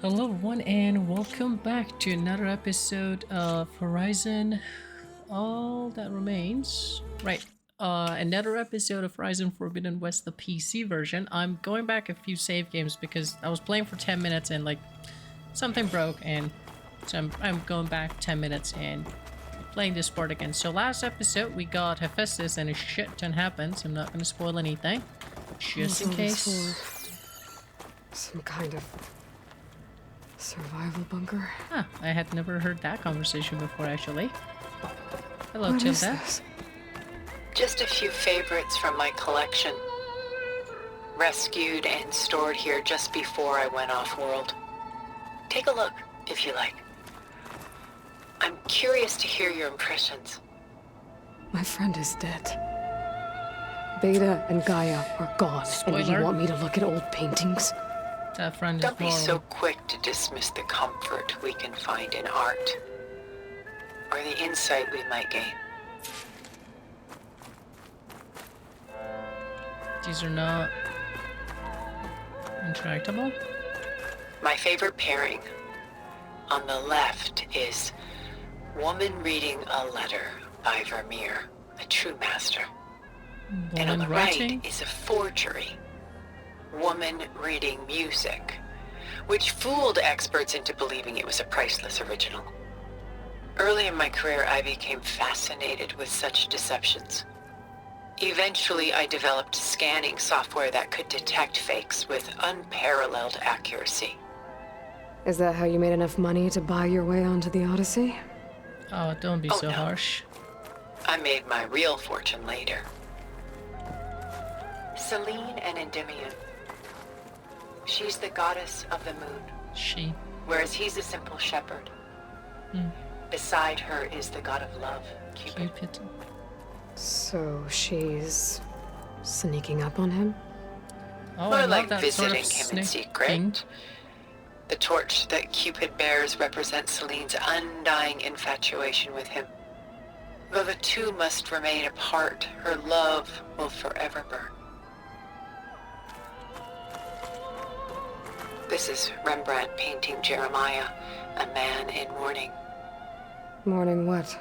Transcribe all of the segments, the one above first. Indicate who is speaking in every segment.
Speaker 1: Hello everyone and welcome back to another episode of Horizon All That Remains. Right, another episode of Horizon Forbidden West, the PC version. I'm going back a few save games because I was playing for 10 minutes and like something broke, and so I'm going back 10 minutes and playing this part again. So last episode we got Hephaestus and a shit ton happened, so I'm not going to spoil anything. Just in case.
Speaker 2: Some kind of survival bunker.
Speaker 1: Huh, I had never heard that conversation before, actually. Hello,
Speaker 2: What is
Speaker 1: Tilda.
Speaker 2: this?
Speaker 3: Just a few favorites from my collection. Rescued and stored here just before I went off-world. Take a look, if you like. I'm curious to hear your impressions.
Speaker 2: My friend is dead. Beta and Gaia are gone, and you
Speaker 1: Spoiler.
Speaker 2: want me to look at old paintings?
Speaker 1: That friend is
Speaker 3: Don't be
Speaker 1: moral.
Speaker 3: so quick to dismiss the comfort we can find in art, or the insight we might gain.
Speaker 1: These are not interactable.
Speaker 3: My favorite pairing on the left is Woman Reading a Letter by Vermeer, a true master. And on
Speaker 1: Woman
Speaker 3: the
Speaker 1: writing.
Speaker 3: right is a forgery. Woman Reading Music, which fooled experts into believing it was a priceless original. Early in my career, I became fascinated with such deceptions. Eventually, I developed scanning software that could detect fakes with unparalleled accuracy.
Speaker 2: Is that how you made enough money to buy your way onto the Odyssey?
Speaker 1: Oh, don't be
Speaker 3: Oh,
Speaker 1: so
Speaker 3: no.
Speaker 1: harsh.
Speaker 3: I made my real fortune later. Selene and Endymion. She's the goddess of the moon,
Speaker 1: She.
Speaker 3: whereas he's a simple shepherd. Beside her is the god of love, Cupid.
Speaker 1: Cupid.
Speaker 2: So she's sneaking up on him?
Speaker 1: Oh, I
Speaker 3: More
Speaker 1: love
Speaker 3: like
Speaker 1: that
Speaker 3: visiting
Speaker 1: sort of
Speaker 3: him in
Speaker 1: snake
Speaker 3: secret.
Speaker 1: thing.
Speaker 3: The torch that Cupid bears represents Selene's undying infatuation with him. Though the two must remain apart, her love will forever burn. This is Rembrandt painting Jeremiah, a man in mourning.
Speaker 2: Mourning what?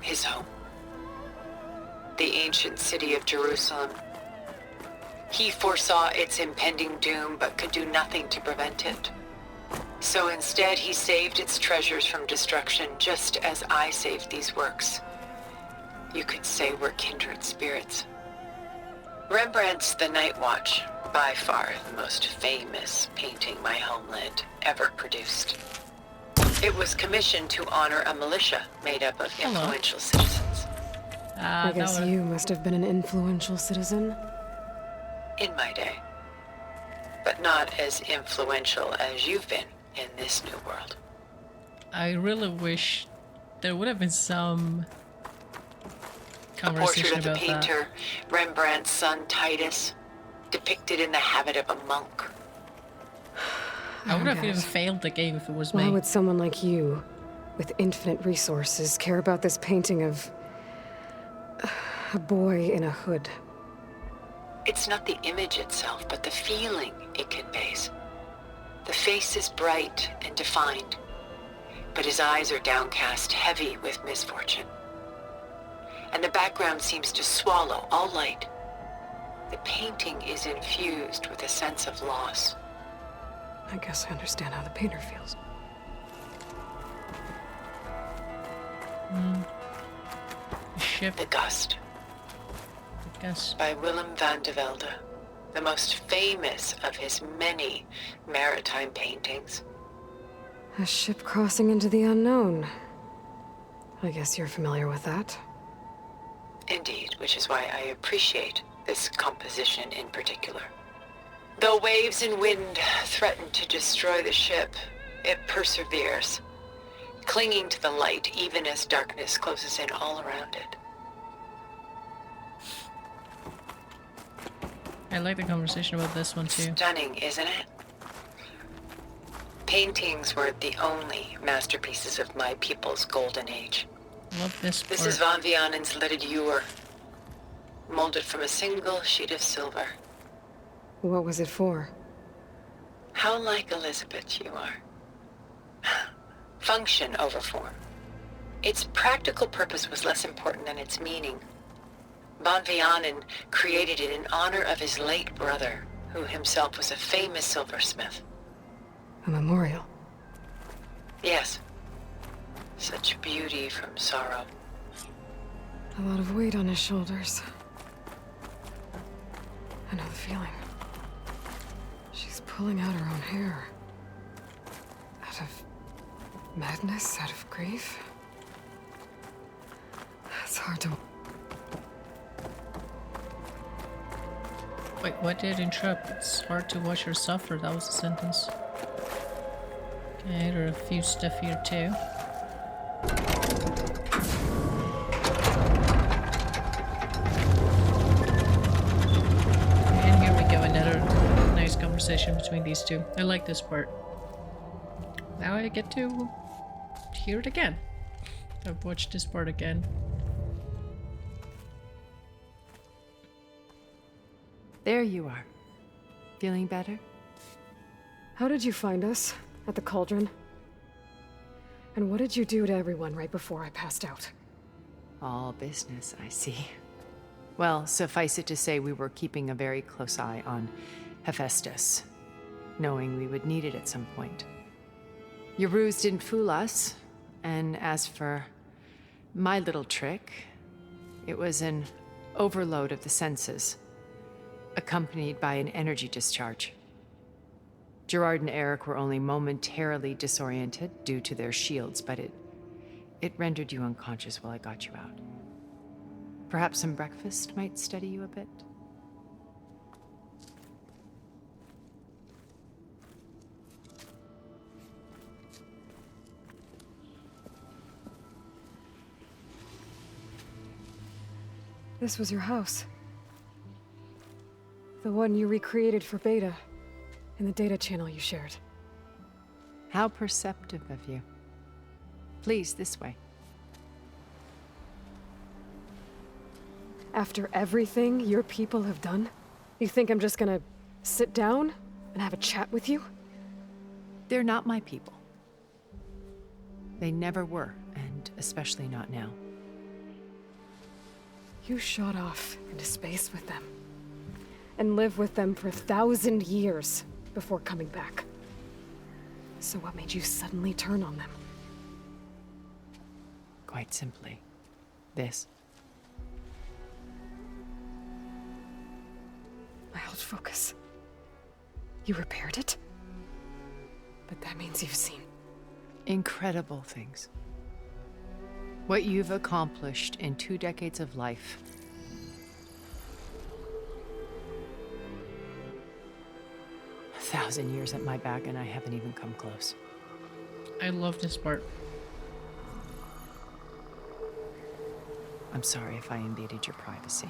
Speaker 3: His home. The ancient city of Jerusalem. He foresaw its impending doom, but could do nothing to prevent it. So instead, he saved its treasures from destruction, just as I saved these works. You could say we're kindred spirits. Rembrandt's The Night Watch, by far the most famous painting my homeland ever produced. It was commissioned to honor a militia made up of
Speaker 1: Hello.
Speaker 3: influential citizens.
Speaker 2: I guess you must have been an influential citizen.
Speaker 3: In my day. But not as influential as you've been in this new world.
Speaker 1: I really wish there would have been some
Speaker 3: A
Speaker 1: conversation
Speaker 3: portrait of the
Speaker 1: about that.
Speaker 3: painter, Rembrandt's son Titus, depicted in the habit of a monk.
Speaker 1: I would have
Speaker 2: get
Speaker 1: even
Speaker 2: it.
Speaker 1: failed the game if it was
Speaker 2: Why
Speaker 1: me.
Speaker 2: would someone like you, with infinite resources, care about this painting of a boy in a hood?
Speaker 3: It's not the image itself, but the feeling it conveys. The face is bright and defined, but his eyes are downcast, heavy with misfortune. And the background seems to swallow all light. The painting is infused with a sense of loss.
Speaker 2: I guess I understand how the painter feels.
Speaker 1: Ship,
Speaker 3: The Gust,
Speaker 1: I guess.
Speaker 3: by Willem van de Velde, the most famous of his many maritime paintings.
Speaker 2: A ship crossing into the unknown. I guess you're familiar with that.
Speaker 3: Indeed, which is why I appreciate this composition in particular. Though waves and wind threaten to destroy the ship, it perseveres, clinging to the light even as darkness closes in all around it.
Speaker 1: I like the conversation about this one too.
Speaker 3: Stunning, isn't it? Paintings were the only masterpieces of my people's golden age.
Speaker 1: Love this
Speaker 3: This
Speaker 1: part.
Speaker 3: is Van Vianen's leaded ewer, molded from a single sheet of silver.
Speaker 2: What was it for?
Speaker 3: How like Elizabeth you are. Function over form. Its practical purpose was less important than its meaning. Von Vianen created it in honor of his late brother, who himself was a famous silversmith.
Speaker 2: A memorial.
Speaker 3: Yes. Such beauty from sorrow.
Speaker 2: A lot of weight on his shoulders. I know the feeling. She's pulling out her own hair. Out of madness, out of grief. It's hard to...
Speaker 1: Wait, what did interrupt? It's hard to watch her suffer. That was the sentence. Okay, there are a few stuff here too. And here we go, another nice conversation between these two. I like this part. Now I get to hear it again. I've watched this part again.
Speaker 4: There you are. Feeling better?
Speaker 2: How did you find us? At the cauldron? And what did you do to everyone right before I passed out?
Speaker 4: All business, I see. Well, suffice it to say we were keeping a very close eye on Hephaestus, knowing we would need it at some point. Your ruse didn't fool us, and as for my little trick, it was an overload of the senses, accompanied by an energy discharge. Gerard and Eric were only momentarily disoriented due to their shields, but it rendered you unconscious while I got you out. Perhaps some breakfast might steady you a bit?
Speaker 2: This was your house. The one you recreated for Beta, in the data channel you shared.
Speaker 4: How perceptive of you. Please, this way.
Speaker 2: After everything your people have done, you think I'm just gonna sit down and have a chat with you?
Speaker 4: They're not my people. They never were, and especially not now.
Speaker 2: You shot off into space with them, and lived with them for 1,000 years before coming back. So what made you suddenly turn on them?
Speaker 4: Quite simply, this.
Speaker 2: My old focus. You repaired it? But that means you've seen
Speaker 4: Incredible things. What you've accomplished in 2 decades of life. A 1,000 years at my back and I haven't even come close.
Speaker 1: I love this part.
Speaker 4: I'm sorry if I invaded your privacy,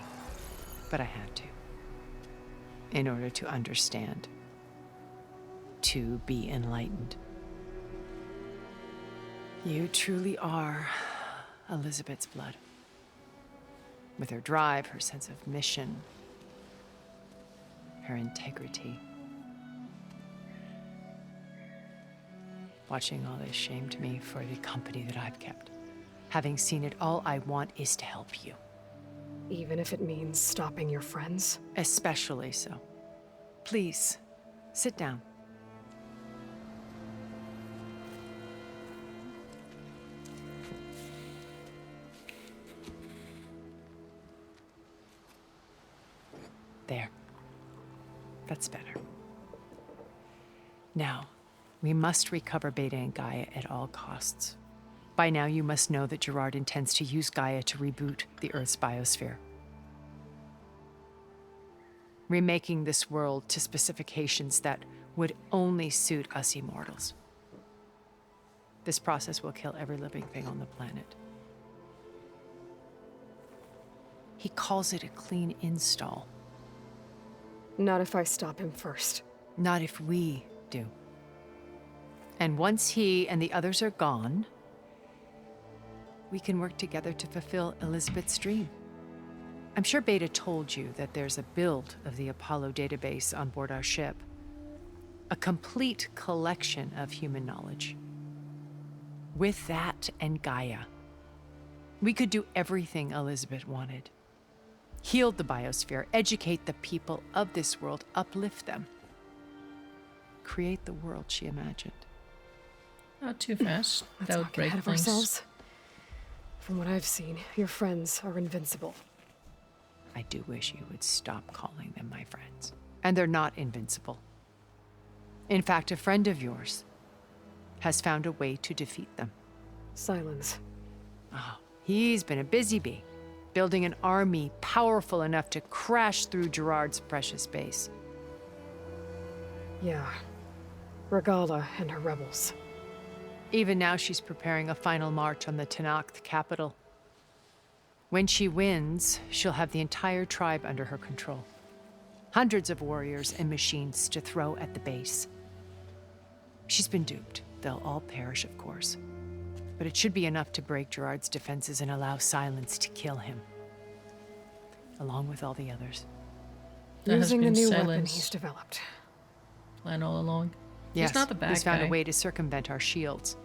Speaker 4: but I had to. In order to understand. To be enlightened. You truly are Elizabeth's blood. With her drive, her sense of mission, her integrity. Watching all this shamed me for the company that I've kept. Having seen it, all I want is to help you.
Speaker 2: even if it means stopping your friends.
Speaker 4: Especially so. Please, sit down. There. That's better. Now, we must recover Beta and Gaia at all costs. By now, you must know that Gerard intends to use Gaia to reboot the Earth's biosphere. Remaking this world to specifications that would only suit us immortals. This process will kill every living thing on the planet. He calls it a clean install.
Speaker 2: Not if I stop him first.
Speaker 4: Not if we do. And once he and the others are gone, we can work together to fulfill Elizabeth's dream. I'm sure Beta told you that there's a build of the Apollo database on board our ship. A complete collection of human knowledge. With that and Gaia, we could do everything Elizabeth wanted. Heal the biosphere, educate the people of this world, uplift them. Create the world she imagined.
Speaker 1: Not too fast.
Speaker 2: Let's
Speaker 1: That
Speaker 2: not
Speaker 1: would
Speaker 2: get
Speaker 1: break
Speaker 2: ahead of
Speaker 1: things.
Speaker 2: ourselves. From what I've seen, your friends are invincible.
Speaker 4: I do wish you would stop calling them my friends. And they're not invincible. In fact, a friend of yours has found a way to defeat them.
Speaker 2: Silence.
Speaker 4: Oh, he's been a busy bee, building an army powerful enough to crash through Gerard's precious base.
Speaker 2: Yeah. Regala and her rebels.
Speaker 4: Even now, she's preparing a final march on the Tenakth capital. When she wins, she'll have the entire tribe under her control. Hundreds of warriors and machines to throw at the base. She's been duped. They'll all perish, of course. But it should be enough to break Gerard's defenses and allow Silence to kill him. Along with all the others.
Speaker 1: That has
Speaker 2: Using the
Speaker 1: been
Speaker 2: new weapon
Speaker 1: Silence
Speaker 2: he's developed.
Speaker 1: plan all along.
Speaker 4: Yes,
Speaker 1: He's not the bad
Speaker 4: he's found
Speaker 1: guy.
Speaker 4: a way to circumvent our shields.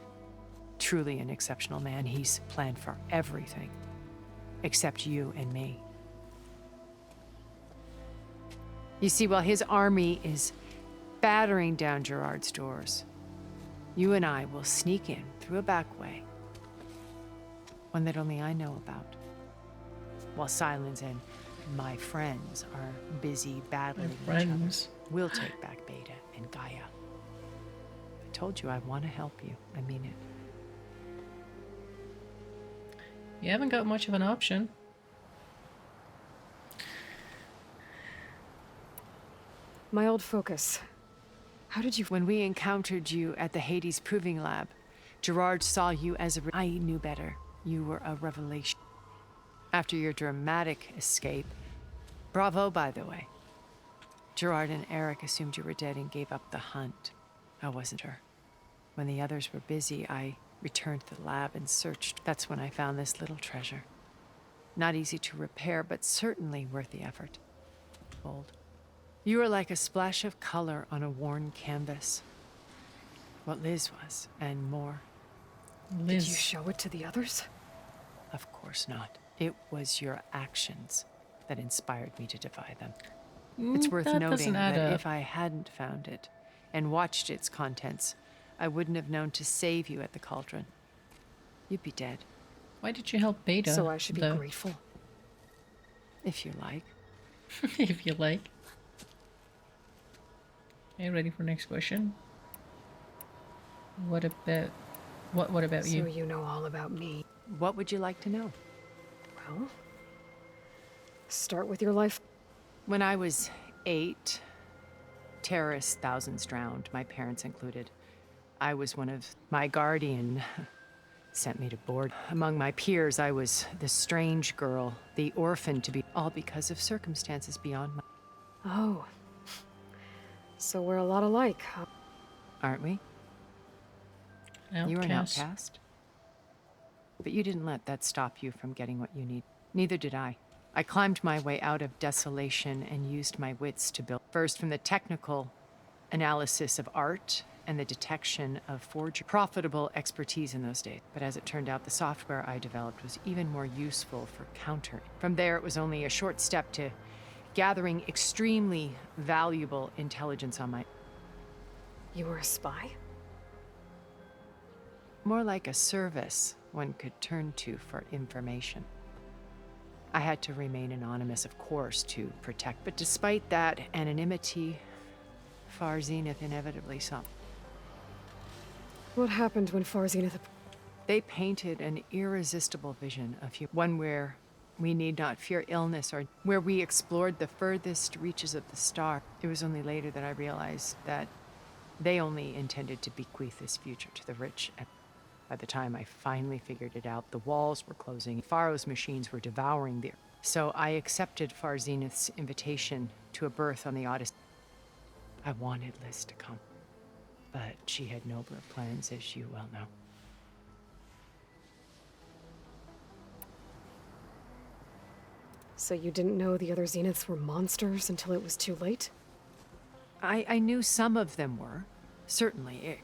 Speaker 4: Truly an exceptional man. He's planned for everything. Except you and me. You see, while his army is battering down Gerard's doors, you and I will sneak in through a back way. One that only I know about. While Silence and my friends are busy battling each
Speaker 1: friends.
Speaker 4: other. We'll take back Beta and Gaia. I told you I want to help you. I mean it.
Speaker 1: You haven't got much of an option.
Speaker 2: My old focus. How did you...
Speaker 4: When we encountered you at the Hades Proving Lab, Gerard saw you as I knew better. You were a revelation. After your dramatic escape, bravo, by the way. Gerard and Eric assumed you were dead and gave up the hunt. I wasn't her. When the others were busy, I returned to the lab and searched. That's when I found this little treasure. Not easy to repair, but certainly worth the effort. Bold. You were like a splash of color on a worn canvas. What Liz was, and more.
Speaker 1: Liz.
Speaker 2: Did you show it to the others?
Speaker 4: Of course not. It was your actions that inspired me to defy them. It's worth
Speaker 1: that
Speaker 4: noting
Speaker 1: doesn't add
Speaker 4: that
Speaker 1: up.
Speaker 4: if I hadn't found it and watched its contents, I wouldn't have known to save you at the cauldron. You'd be dead,
Speaker 1: Why did you help Beta?
Speaker 2: So I should be
Speaker 1: though?
Speaker 2: grateful.
Speaker 4: if you like.
Speaker 1: If you like. Are you ready for next question? What about what about
Speaker 2: So
Speaker 1: you?
Speaker 2: you know all about me.
Speaker 4: What would you like to know?
Speaker 2: Well, start with your life.
Speaker 4: When I was 8, terrorists, thousands drowned, my parents included. I was one of my guardian sent me to board. Among my peers, I was the strange girl, the orphan to be, all because of circumstances beyond my...
Speaker 2: Oh. So we're a lot alike, huh?
Speaker 4: Aren't we? You were an outcast. But you didn't let that stop you from getting what you need. Neither did I. I climbed my way out of desolation and used my wits to build. First, from the technical analysis of art and the detection of forgery. Profitable expertise in those days. But as it turned out, the software I developed was even more useful for counter. From there, it was only a short step to gathering extremely valuable intelligence on my...
Speaker 2: You were a spy?
Speaker 4: More like a service one could turn to for information. I had to remain anonymous, of course, to protect, but despite that anonymity, Far Zenith inevitably saw.
Speaker 2: What happened when Far Zenith...
Speaker 4: They painted an irresistible vision of one where we need not fear illness or where we explored the furthest reaches of the star. It was only later that I realized that they only intended to bequeath this future to the rich. By the time I finally figured it out, the walls were closing. Pharaoh's machines were devouring the earth. So I accepted Far Zenith's invitation to a birth on the Odyssey. I wanted Liz to come, but she had nobler plans, as you well know.
Speaker 2: So you didn't know the other Zeniths were monsters until it was too late?
Speaker 4: I knew some of them were. Certainly.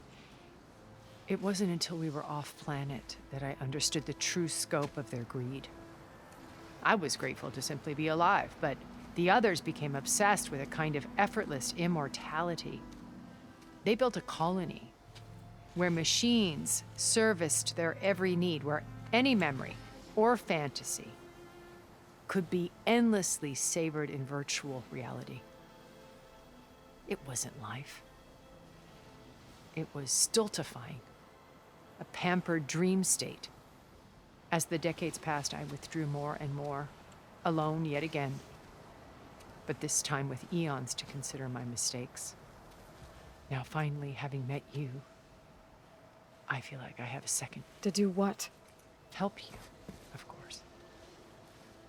Speaker 4: It wasn't until we were off-planet that I understood the true scope of their greed. I was grateful to simply be alive, but the others became obsessed with a kind of effortless immortality. They built a colony where machines serviced their every need, where any memory or fantasy could be endlessly savored in virtual reality. It wasn't life. It was stultifying, a pampered dream state. As the decades passed, I withdrew more and more, alone yet again, but this time with eons to consider my mistakes. Now, finally, having met you, I feel like I have a second.
Speaker 2: To do what?
Speaker 4: Help you, of course.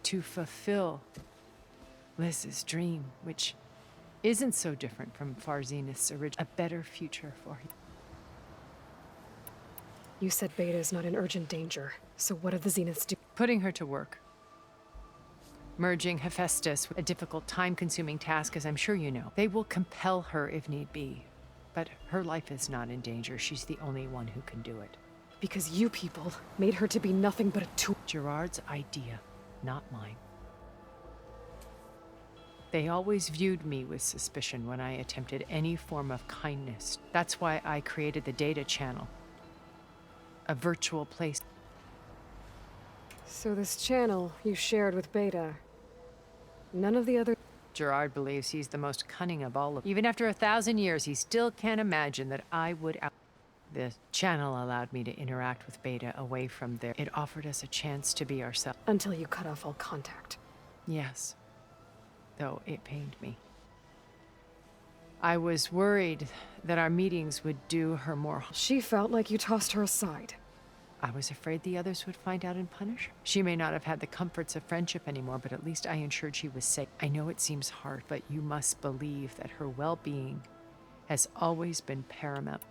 Speaker 4: To fulfill Liz's dream, which isn't so different from Farzenith's original. A better future for him.
Speaker 2: You said Beta is not in urgent danger, so what do the Zeniths do?
Speaker 4: Putting her to work. Merging Hephaestus with a difficult, time-consuming task, as I'm sure you know. They will compel her if need be. But her life is not in danger. She's the only one who can do it.
Speaker 2: Because you people made her to be nothing but a tool.
Speaker 4: Gerard's idea, not mine. They always viewed me with suspicion when I attempted any form of kindness. That's why I created the data channel. A virtual place.
Speaker 2: So this channel you shared with Beta, none of the other...
Speaker 4: Gerard believes he's the most cunning of all of them. Even after 1,000 years, he still can't imagine that I would The channel allowed me to interact with Beta away from there. It offered us a chance to be ourselves.
Speaker 2: Until you cut off all contact.
Speaker 4: Yes. Though it pained me. I was worried that our meetings would do her more harm.
Speaker 2: She felt like you tossed her aside.
Speaker 4: I was afraid the others would find out and punish her. She may not have had the comforts of friendship anymore, but at least I ensured she was safe. I know it seems hard, but you must believe that her well-being has always been paramount.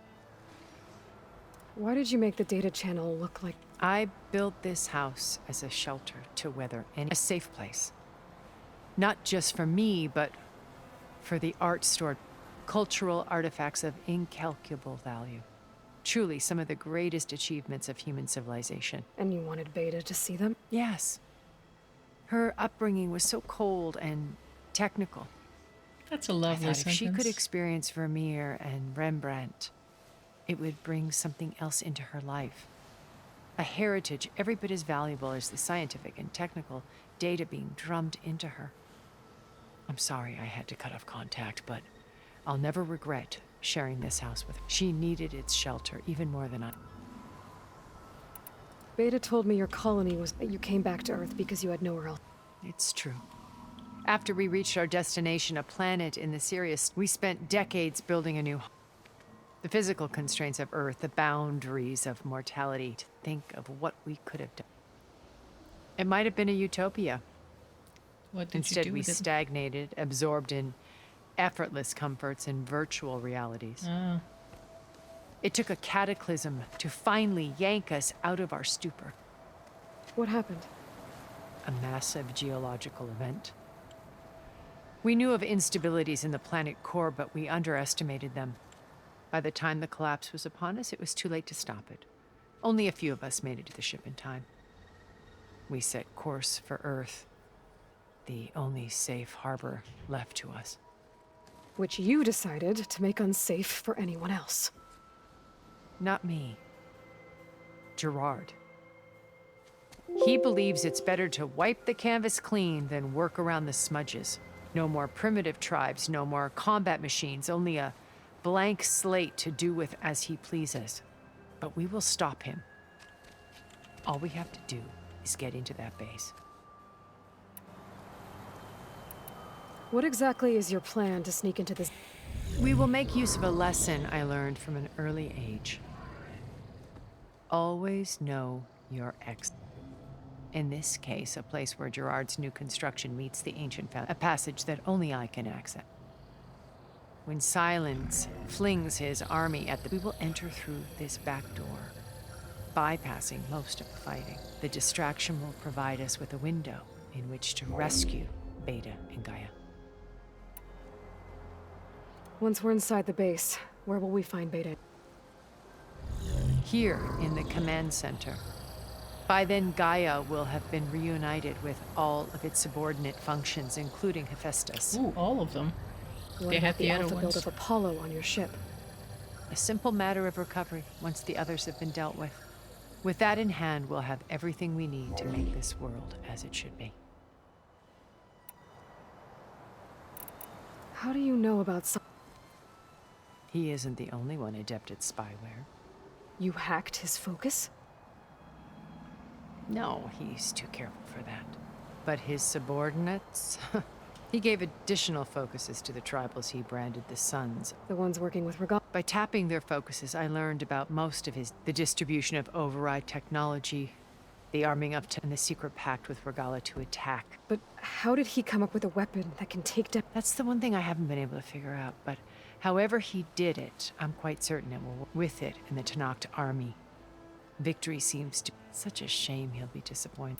Speaker 2: Why did you make the data channel look like...
Speaker 4: I built this house as a shelter to weather a safe place. Not just for me, but for the art stored, cultural artifacts of incalculable value. Truly some of the greatest achievements of human civilization.
Speaker 2: And you wanted Beta to see them?
Speaker 4: Yes. Her upbringing was so cold and technical.
Speaker 1: That's a lovely
Speaker 4: I thought
Speaker 1: sentence.
Speaker 4: if she could experience Vermeer and Rembrandt, it would bring something else into her life. A heritage every bit as valuable as the scientific and technical data being drummed into her. I'm sorry I had to cut off contact, but I'll never regret sharing this house with her. She needed its shelter even more than I.
Speaker 2: Beta told me your colony was that you came back to Earth because you had nowhere else.
Speaker 4: It's true. After we reached our destination, a planet in the Sirius, we spent decades building a new home. The physical constraints of Earth, the boundaries of mortality, to think of what we could have done. It might have been a utopia.
Speaker 1: What did
Speaker 4: Instead,
Speaker 1: you do
Speaker 4: we
Speaker 1: with it?
Speaker 4: stagnated, absorbed in effortless comforts and virtual realities.
Speaker 1: Ah,
Speaker 4: It took a cataclysm to finally yank us out of our stupor.
Speaker 2: What happened?
Speaker 4: A massive geological event. We knew of instabilities in the planet core, but we underestimated them. By the time the collapse was upon us, it was too late to stop it. Only a few of us made it to the ship in time. We set course for Earth, the only safe harbor left to us.
Speaker 2: Which you decided to make unsafe for anyone else.
Speaker 4: Not me. Gerard. He believes it's better to wipe the canvas clean than work around the smudges. No more primitive tribes, no more combat machines, only a blank slate to do with as he pleases. But we will stop him. All we have to do is get into that base.
Speaker 2: What exactly is your plan to sneak into this?
Speaker 4: We will make use of a lesson I learned from an early age. Always know your exit. In this case, a place where Gerard's new construction meets the ancient a passage that only I can access. When Silence flings his army at we will enter through this back door, bypassing most of the fighting. The distraction will provide us with a window in which to rescue Beta and Gaia.
Speaker 2: Once we're inside the base, where will we find Beta?
Speaker 4: Here in the command center. By then, Gaia will have been reunited with all of its subordinate functions, including Hephaestus.
Speaker 1: Ooh, all of them.
Speaker 2: What
Speaker 1: They
Speaker 2: about
Speaker 1: had
Speaker 2: the
Speaker 1: the other
Speaker 2: alpha build
Speaker 1: ones.
Speaker 2: of Apollo on your ship?
Speaker 4: A simple matter of recovery once the others have been dealt with. With that in hand, we'll have everything we need to make this world as it should be.
Speaker 2: How do you know about some...
Speaker 4: He isn't the only one adept at spyware.
Speaker 2: You hacked his focus?
Speaker 4: No, he's too careful for that. But his subordinates? He gave additional focuses to the tribals he branded the Sons.
Speaker 2: The ones working with Regal?
Speaker 4: By tapping their focuses, I learned about most of the distribution of override technology, the arming up and the secret pact with Regala to attack.
Speaker 2: But how did he come up with a weapon that can take down...
Speaker 4: That's the one thing I haven't been able to figure out, but however he did it, I'm quite certain it will work with it in the Tenakth army. Victory seems to be such a shame he'll be disappointed.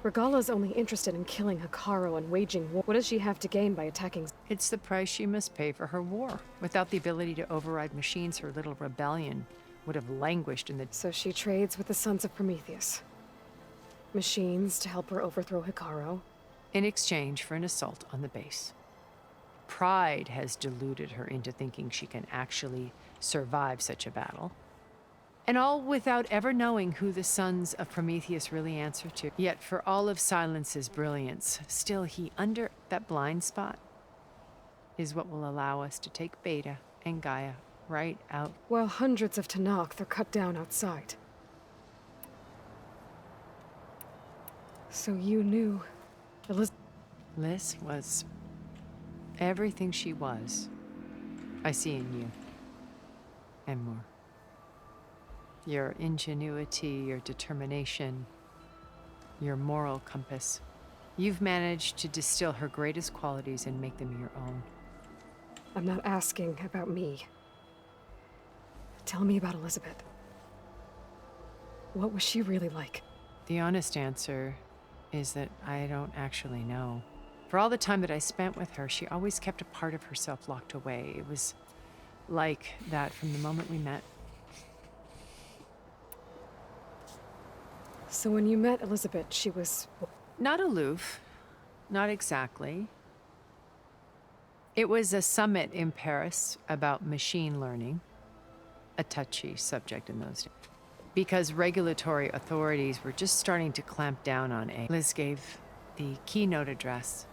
Speaker 2: Regala's only interested in killing Hekarro and waging war. What does she have to gain by attacking...
Speaker 4: It's the price she must pay for her war. Without the ability to override machines, her little rebellion would have languished in the...
Speaker 2: So she trades with the Sons of Prometheus. Machines to help her overthrow Hekarro.
Speaker 4: in exchange for an assault on the base. Pride has deluded her into thinking she can actually survive such a battle. And all without ever knowing who the Sons of Prometheus really answer to. Yet for all of Silence's brilliance, still he under that blind spot is what will allow us to take Beta and Gaia right out.
Speaker 2: While hundreds of Tenakth are cut down outside. So you knew
Speaker 4: Liz was everything she was. I see in you. And more. Your ingenuity, your determination, your moral compass. You've managed to distill her greatest qualities and make them your own.
Speaker 2: I'm not asking about me. Tell me about Elizabeth. What was she really like?
Speaker 4: The honest answer is that I don't actually know. For all the time that I spent with her, she always kept a part of herself locked away. It was like that from the moment we met.
Speaker 2: So when you met Elizabeth, she was...
Speaker 4: Not aloof. Not exactly. It was a summit in Paris about machine learning. A touchy subject in those days. Because regulatory authorities were just starting to clamp down on AI. Liz gave the keynote address.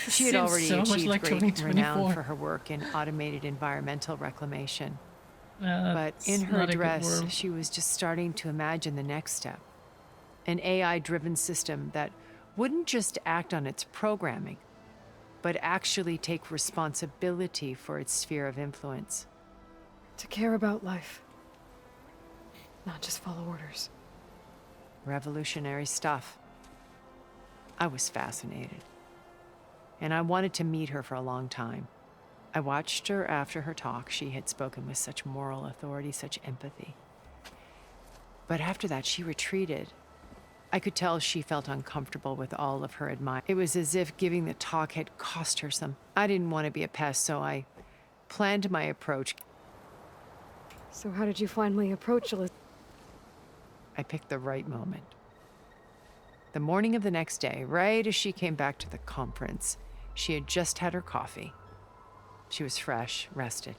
Speaker 4: She had
Speaker 1: Seems
Speaker 4: already
Speaker 1: so much
Speaker 4: achieved
Speaker 1: like
Speaker 4: great
Speaker 1: 2024.
Speaker 4: renown for her work in automated environmental reclamation. But in her
Speaker 1: not a good
Speaker 4: address,
Speaker 1: word.
Speaker 4: she was just starting to imagine the next step. An AI-driven system that wouldn't just act on its programming, but actually take responsibility for its sphere of influence.
Speaker 2: to care about life. Not just follow orders.
Speaker 4: Revolutionary stuff. I was fascinated. And I wanted to meet her for a long time. I watched her after her talk. She had spoken with such moral authority, such empathy. But after that, she retreated. I could tell she felt uncomfortable with all of her admiration. It was as if giving the talk had cost her some. I didn't want to be a pest, so I planned my approach.
Speaker 2: So how did you finally approach Elizabeth?
Speaker 4: I picked the right moment. The morning of the next day, right as she came back to the conference, she had just had her coffee. She was fresh, rested.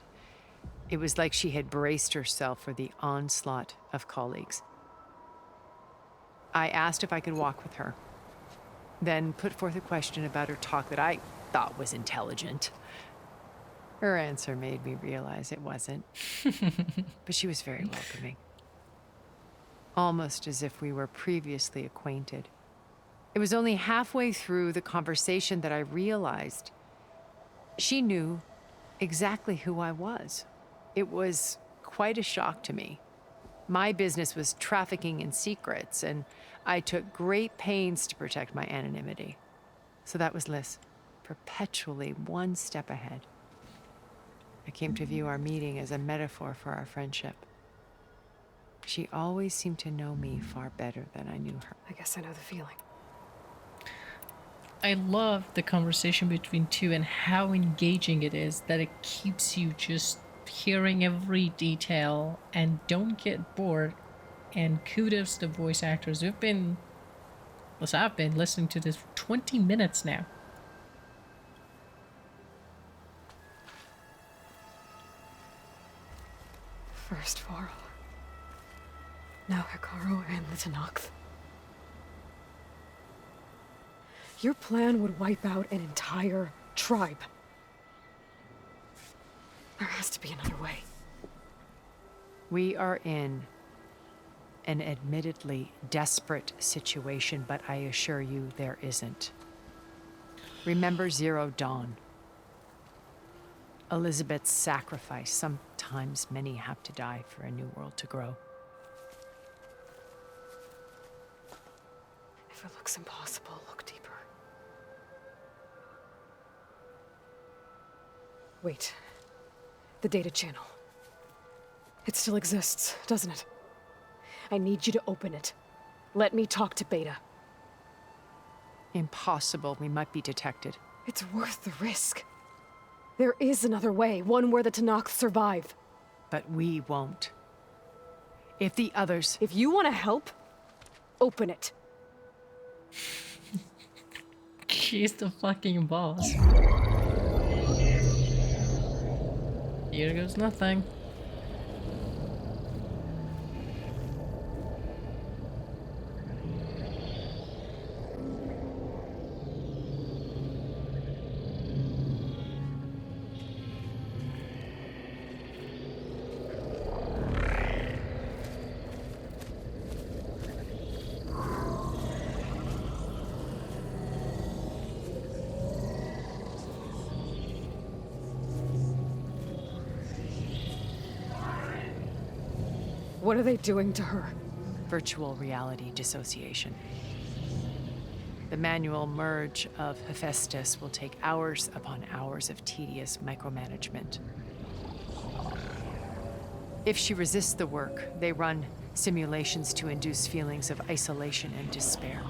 Speaker 4: It was like she had braced herself for the onslaught of colleagues. I asked if I could walk with her, then put forth a question about her talk that I thought was intelligent. Her answer made me realize it wasn't, but she was very welcoming. Almost as if we were previously acquainted. It was only halfway through the conversation that I realized she knew exactly who I was. It was quite a shock to me. My business was trafficking in secrets, and I took great pains to protect my anonymity. So that was Liz, perpetually one step ahead. I came to view our meeting as a metaphor for our friendship. She always seemed to know me far better than I knew her.
Speaker 2: I guess I know the feeling.
Speaker 1: I love the conversation between two and how engaging it is, that it keeps you just hearing every detail and don't get bored. And kudos to voice actors. I've been listening to this for 20 minutes now.
Speaker 2: First Varl. Now Hikaru and the Tenakth. Your plan would wipe out an entire tribe. There has to be another way.
Speaker 4: We are in an admittedly desperate situation, but I assure you there isn't. Remember Zero Dawn. Elizabeth's sacrifice. Sometimes many have to die for a new world to grow.
Speaker 2: If it looks impossible, look deeper. Wait. The data channel. It still exists, doesn't it? I need you to open it. Let me talk to Beta.
Speaker 4: Impossible. We might be detected.
Speaker 2: It's worth the risk. There is another way, one where the Tenakth survive.
Speaker 4: But we won't. If the others...
Speaker 2: If you want to help, open it.
Speaker 1: She's the fucking boss. Here goes nothing.
Speaker 2: What are they doing to her?
Speaker 4: Virtual reality dissociation. The manual merge of Hephaestus will take hours upon hours of tedious micromanagement. If she resists the work, they run simulations to induce feelings of isolation and despair.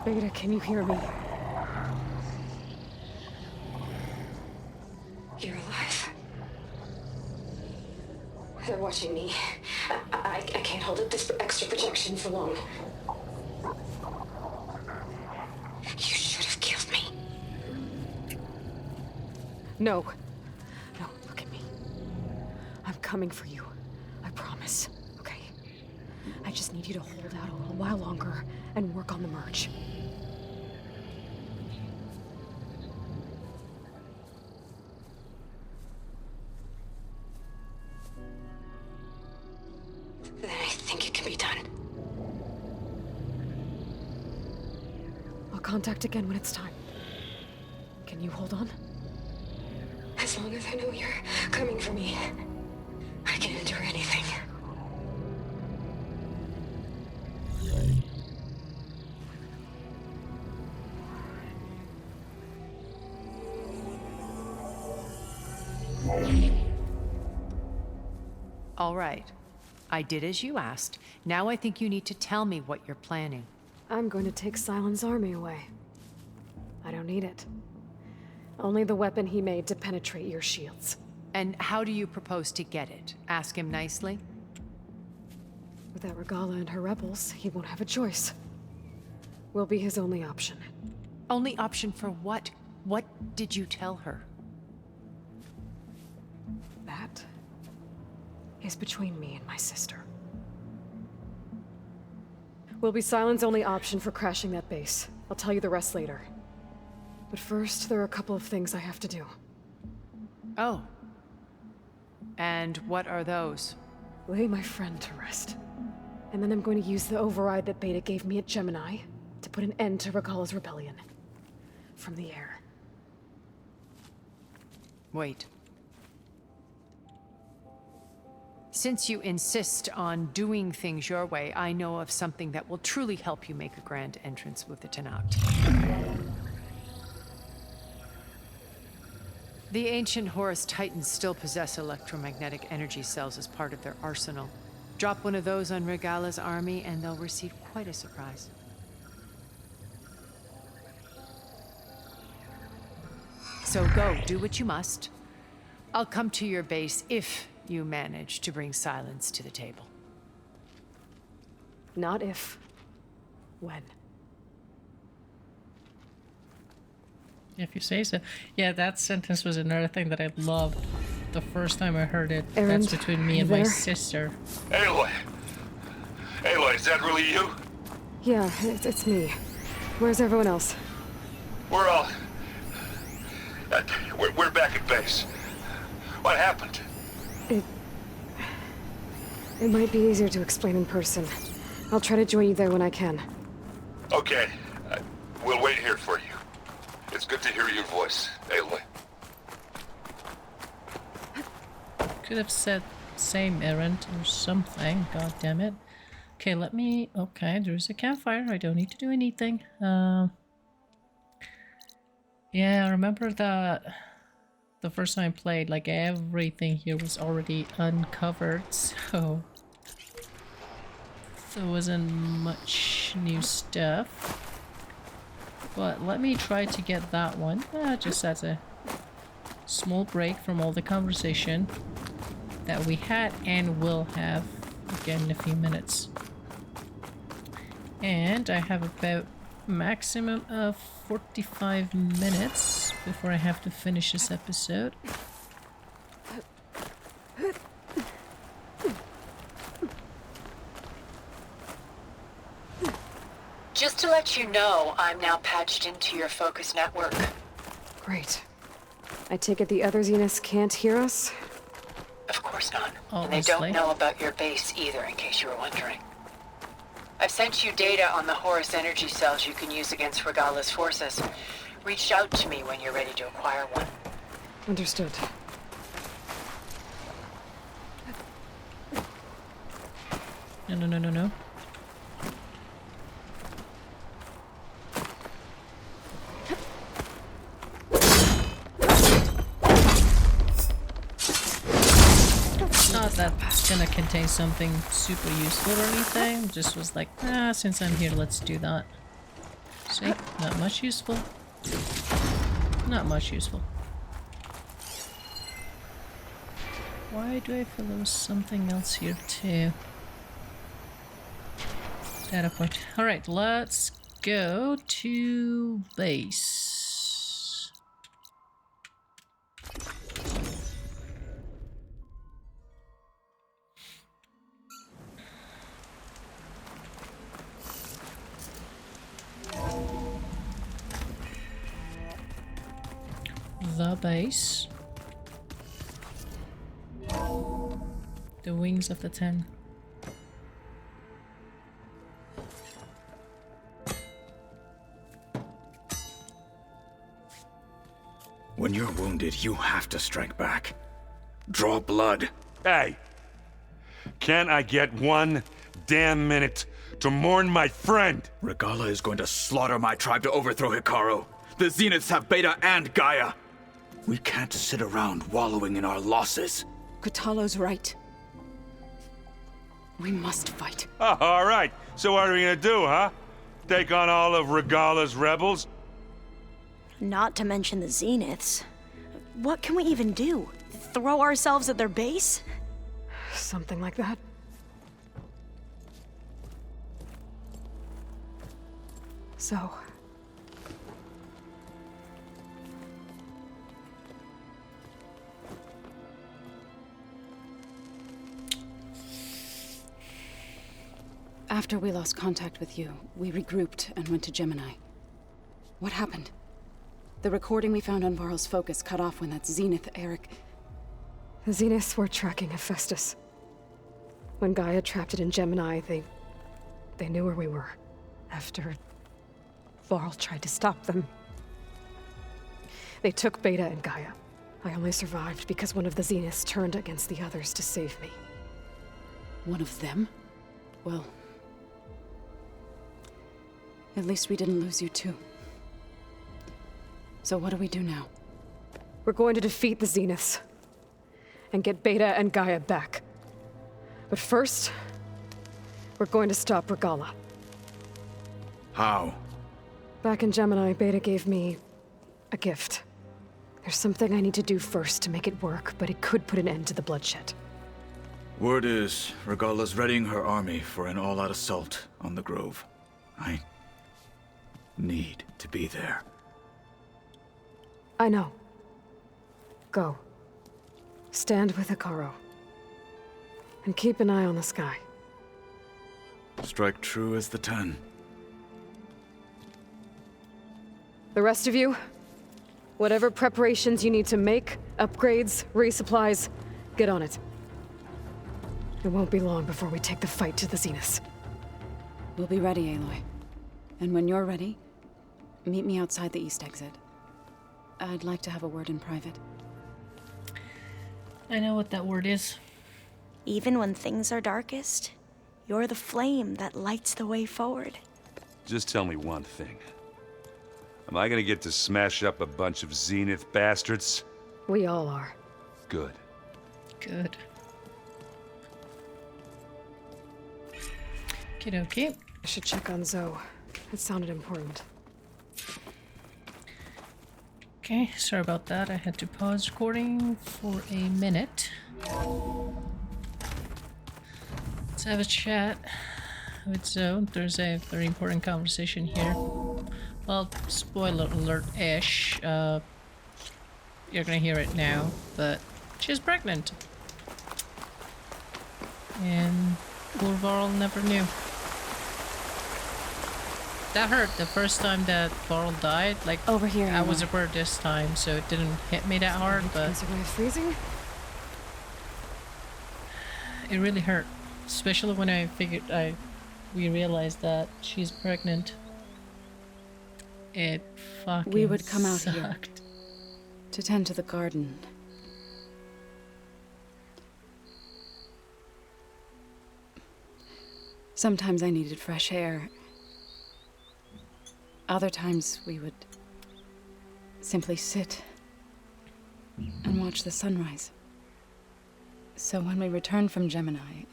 Speaker 2: Beta, can you hear me?
Speaker 5: You're alive. They're watching me. I can't hold up this extra projection for long. You should have killed me.
Speaker 2: No. No, look at me. I'm coming for you. I promise, okay? I just need you to hold out a little while longer and work on the merge.
Speaker 5: Then I think it can be done.
Speaker 2: I'll contact again when it's time. Can you hold on?
Speaker 5: As long as I know you're coming for me, I can endure anything.
Speaker 4: All right. I did as you asked. Now I think you need to tell me what you're planning.
Speaker 2: I'm going to take Silent's army away. I don't need it. Only the weapon he made to penetrate your shields.
Speaker 4: And how do you propose to get it? Ask him nicely?
Speaker 2: Without Regala and her rebels, he won't have a choice. We'll be his only option.
Speaker 4: Only option for what? What did you tell her?
Speaker 2: That is between me and my sister. Will be Silent's only option for crashing that base. I'll tell you the rest later. But first, there are a couple of things I have to do.
Speaker 4: Oh. And what are those?
Speaker 2: Lay my friend to rest. And then I'm going to use the override that Beta gave me at Gemini to put an end to Regala's rebellion. From the air.
Speaker 4: Wait. Since you insist on doing things your way, I know of something that will truly help you make a grand entrance with the Tenakth. The ancient Horus Titans still possess electromagnetic energy cells as part of their arsenal. Drop one of those on Regala's army, and they'll receive quite a surprise. So go, do what you must. I'll come to your base if you manage to bring silence to the table.
Speaker 2: Not if. When.
Speaker 1: If you say so. Yeah, that sentence was another thing that I loved the first time I heard it.
Speaker 2: Erend,
Speaker 1: That's between me and my sister.
Speaker 6: Aloy! Aloy, is that really you?
Speaker 2: Yeah, it's me. Where's everyone else?
Speaker 6: We're all... we're back at base. What happened?
Speaker 2: It might be easier to explain in person. I'll try to join you there when I can.
Speaker 6: Okay. We'll wait here for you. It's good to hear your voice, Aloy.
Speaker 1: Could have said same errand or something. God damn it. Okay, let me... Okay, there's a campfire. I don't need to do anything. Yeah, I remember that the first time I played, like, everything here was already uncovered, so there wasn't much new stuff. But let me try to get that one, just as a small break from all the conversation that we had and will have again in a few minutes. And I have about maximum of 45 minutes before I have to finish this episode.
Speaker 3: Just to let you know, I'm now patched into your focus network.
Speaker 2: Great. I take it the other Zeniths can't hear us?
Speaker 3: Of course not. And they
Speaker 1: Obviously.
Speaker 3: don't know about your base either, in case you were wondering. I've sent you data on the Horus energy cells you can use against Regala's forces. Reach out to me when you're ready to acquire one.
Speaker 2: Understood.
Speaker 1: No. Not that it's gonna contain something super useful or anything. Just was like, since I'm here, let's do that. See? Not much useful. Not much useful. Why do I feel there was something else here too? Data point. Alright, let's go to base. The base. The wings of the 10.
Speaker 7: When you're wounded, you have to strike back. Draw blood.
Speaker 6: Hey! Can't I get one damn minute to mourn my friend?
Speaker 7: Regala is going to slaughter my tribe to overthrow Hikaru. The Zeniths have Beta and Gaia. We can't sit around wallowing in our losses.
Speaker 8: Kutalo's right. We must fight.
Speaker 6: Oh, all right. So what are we gonna do, huh? Take on all of Regala's rebels?
Speaker 9: Not to mention the Zeniths. What can we even do? Throw ourselves at their base?
Speaker 2: Something like that. So...
Speaker 8: After we lost contact with you, we regrouped and went to Gemini. What happened? The recording we found on Varl's focus cut off when that Zenith Eric...
Speaker 2: The Zeniths were tracking Hephaestus. When Gaia trapped it in Gemini, they knew where we were. After Varl tried to stop them. They took Beta and Gaia. I only survived because one of the Zeniths turned against the others to save me.
Speaker 8: One of them? Well... at least we didn't lose you too. So what do we do now?
Speaker 2: We're going to defeat the Zeniths. And get Beta and Gaia back. But first, We're going to stop Regala.
Speaker 7: How?
Speaker 2: Back in Gemini, Beta gave me a gift. There's something I need to do first to make it work, but it could put an end to the bloodshed.
Speaker 7: Word is, Regala's readying her army for an all-out assault on the Grove. I need to be there.
Speaker 2: I know. Go. Stand with Hekarro. And keep an eye on the sky.
Speaker 7: Strike true as the 10.
Speaker 2: The rest of you, whatever preparations you need to make, upgrades, resupplies, get on it. It won't be long before we take the fight to the Zeniths.
Speaker 8: We'll be ready, Aloy. And when you're ready, meet me outside the east exit. I'd like to have a word in private.
Speaker 1: I know what that word is.
Speaker 9: Even when things are darkest, you're the flame that lights the way forward.
Speaker 6: Just tell me one thing. Am I gonna get to smash up a bunch of Zenith bastards?
Speaker 2: We all are.
Speaker 6: Good.
Speaker 1: Good. Okie
Speaker 2: I should check on Zoe. It sounded important.
Speaker 1: Okay, sorry about that. I had to pause recording for a minute. Let's have a chat with Zoe. There's a very important conversation here. Well, spoiler alert-ish. You're gonna hear it now, but she's pregnant. And poor Varl never knew. That hurt the first time that Varl died. Like,
Speaker 8: Over here,
Speaker 1: I was
Speaker 8: Aloy.
Speaker 1: aware this time, so it didn't hit me that hard, but
Speaker 2: Is it way of freezing?
Speaker 1: it really hurt. Especially when I figured we realized that she's pregnant. It fucking
Speaker 8: We would come out
Speaker 1: sucked.
Speaker 8: here to tend to the garden. Sometimes I needed fresh air. Other times we would simply sit and watch the sunrise. So when we returned from Gemini,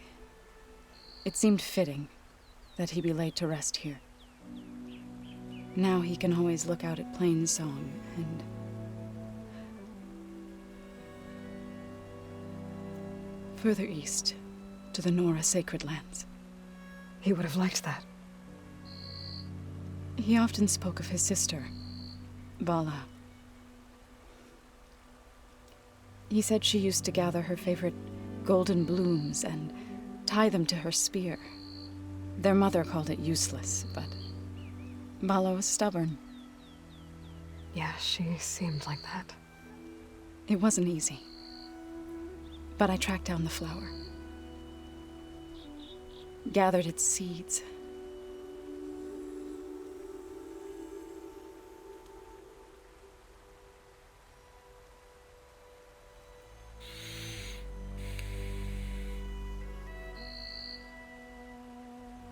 Speaker 8: it seemed fitting that he be laid to rest here. Now he can always look out at Plainsong and further east to the Nora sacred lands.
Speaker 2: He would have liked that.
Speaker 8: He often spoke of his sister, Bala. He said she used to gather her favorite golden blooms and tie them to her spear. Their mother called it useless, but Bala was stubborn.
Speaker 2: Yeah, she seemed like that.
Speaker 8: It wasn't easy. But I tracked down the flower. Gathered its seeds.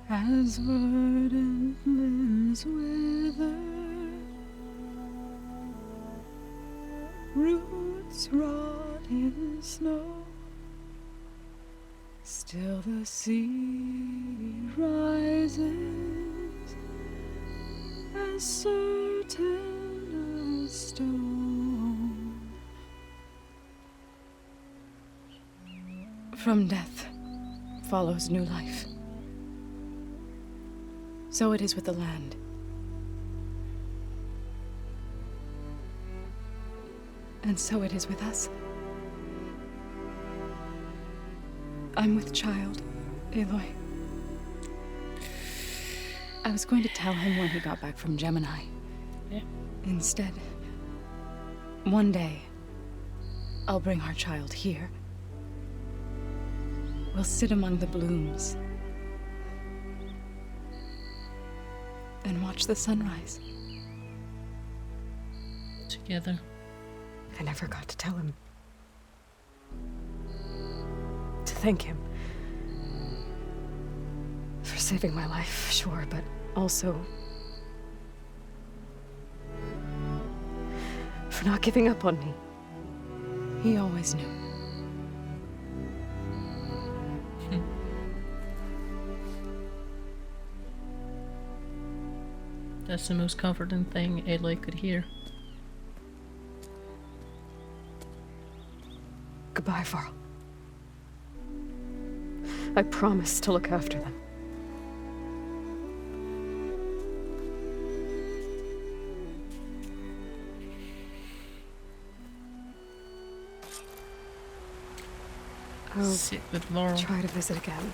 Speaker 8: As verdant limbs wither, roots rot in snow, still the sea rises, as certain as stone. From death follows new life. So it is with the land. And so it is with us. I'm with child, Aloy. I was going to tell him when he got back from Gemini.
Speaker 1: Yeah.
Speaker 8: Instead, one day, I'll bring our child here. We'll sit among the blooms and watch the sunrise.
Speaker 1: Together.
Speaker 2: I never got to tell him. To thank him. For saving my life, sure, but also for not giving up on me.
Speaker 8: He always knew.
Speaker 1: That's the most comforting thing Aloy could hear.
Speaker 2: Goodbye, Varl. I promise to look after them. I'll
Speaker 1: Sit with Varl.
Speaker 2: try to visit again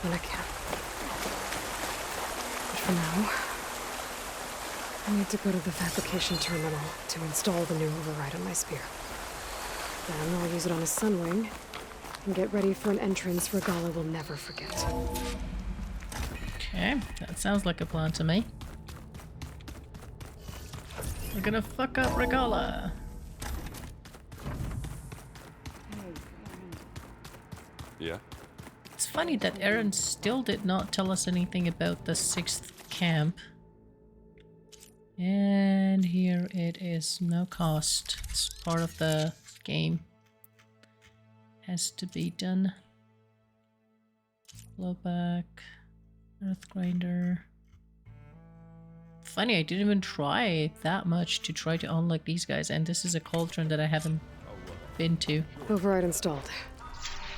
Speaker 2: when I can. But for now, I need to go to the fabrication terminal to install the new override on my spear. Then I'll use it on a sunwing and get ready for an entrance Regala will never forget.
Speaker 1: Okay, that sounds like a plan to me. We're gonna fuck up Regala.
Speaker 6: Yeah?
Speaker 1: It's funny that Aaron still did not tell us anything about the 6th camp. And here it is, no cost. It's part of the game. Has to be done. Blowback, earth grinder. Funny, I didn't even try that much to try to unlock these guys, and this is a cauldron that I haven't been to.
Speaker 2: Override installed.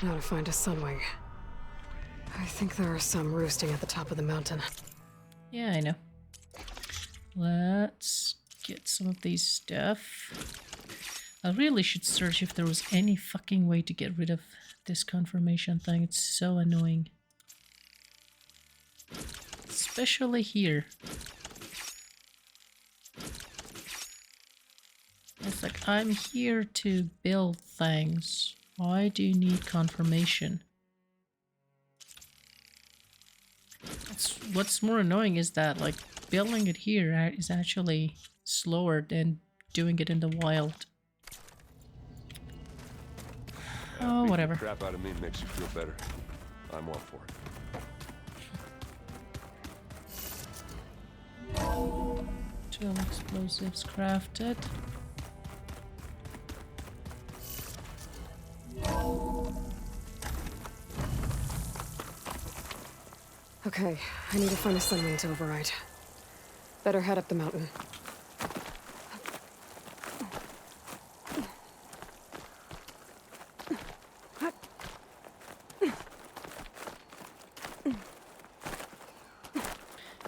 Speaker 2: Now to find a sunwing. I think there are some roosting at the top of the mountain.
Speaker 1: Yeah, I know. Let's get some of these stuff. I really should search if there was any fucking way to get rid of this confirmation thing. It's so annoying. Especially here. It's like, I'm here to build things. Why do you need confirmation? What's more annoying is that, like, building it here is actually slower than doing it in the wild. Oh, whatever.
Speaker 10: The crap out of me makes you feel better. I'm all for it.
Speaker 1: 12 explosives crafted.
Speaker 2: Okay, I need to find a sunwing to override. Better head up the mountain.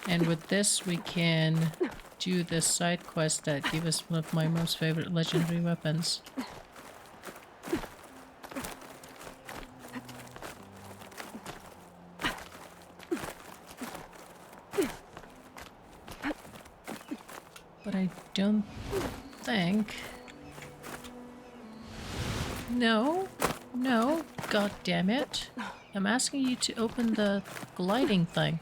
Speaker 1: And with this, we can do the side quest that give us one of my most favorite legendary weapons. But I don't think... No, god damn it. I'm asking you to open the gliding thing.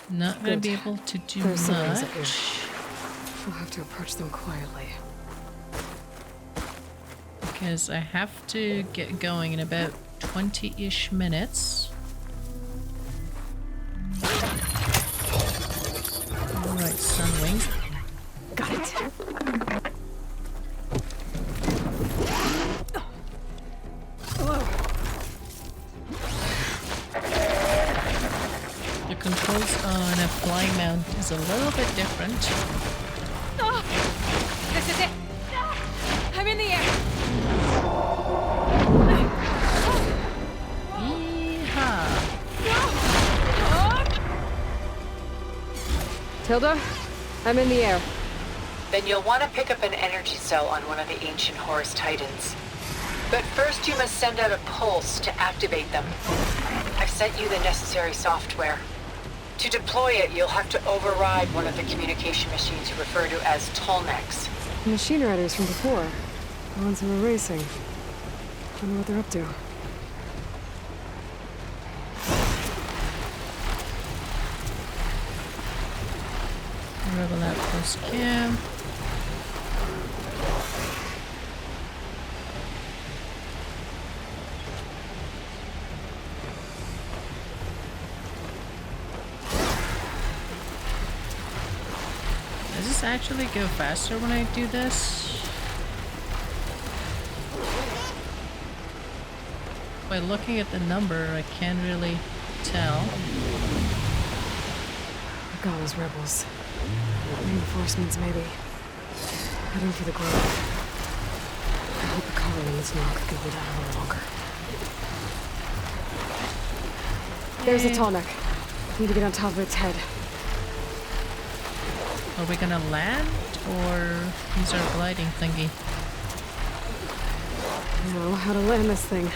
Speaker 1: Not gonna be able to do
Speaker 2: There's some ways up here.
Speaker 1: much.
Speaker 2: We'll have to approach them quietly.
Speaker 1: Because I have to get going in about 20-ish minutes. Alright, Sunwing.
Speaker 2: Got it.
Speaker 1: The controls on a flying mount is a little bit different.
Speaker 5: Oh, this is it. I'm in the air.
Speaker 1: Yeehaw!
Speaker 2: Tilda, I'm in the air.
Speaker 3: Then you'll want to pick up an energy cell on one of the ancient Horus Titans. But first you must send out a pulse to activate them. I've sent you the necessary software. To deploy it, you'll have to override one of the communication machines you refer to as Tolnecs.
Speaker 2: Machine riders from before. The ones who were racing. Wonder what they're up to.
Speaker 1: Rebel outpost camp. Does this actually go faster when I do this? By looking at the number, I can't really tell.
Speaker 2: Gala's rebels. Reinforcements, maybe. Heading for the grove. I hope Akara and his knock can hold out a little longer. There's a tall neck. Need to get on top of its head.
Speaker 1: Are we gonna land or use our gliding thingy?
Speaker 2: I know how to land this thing.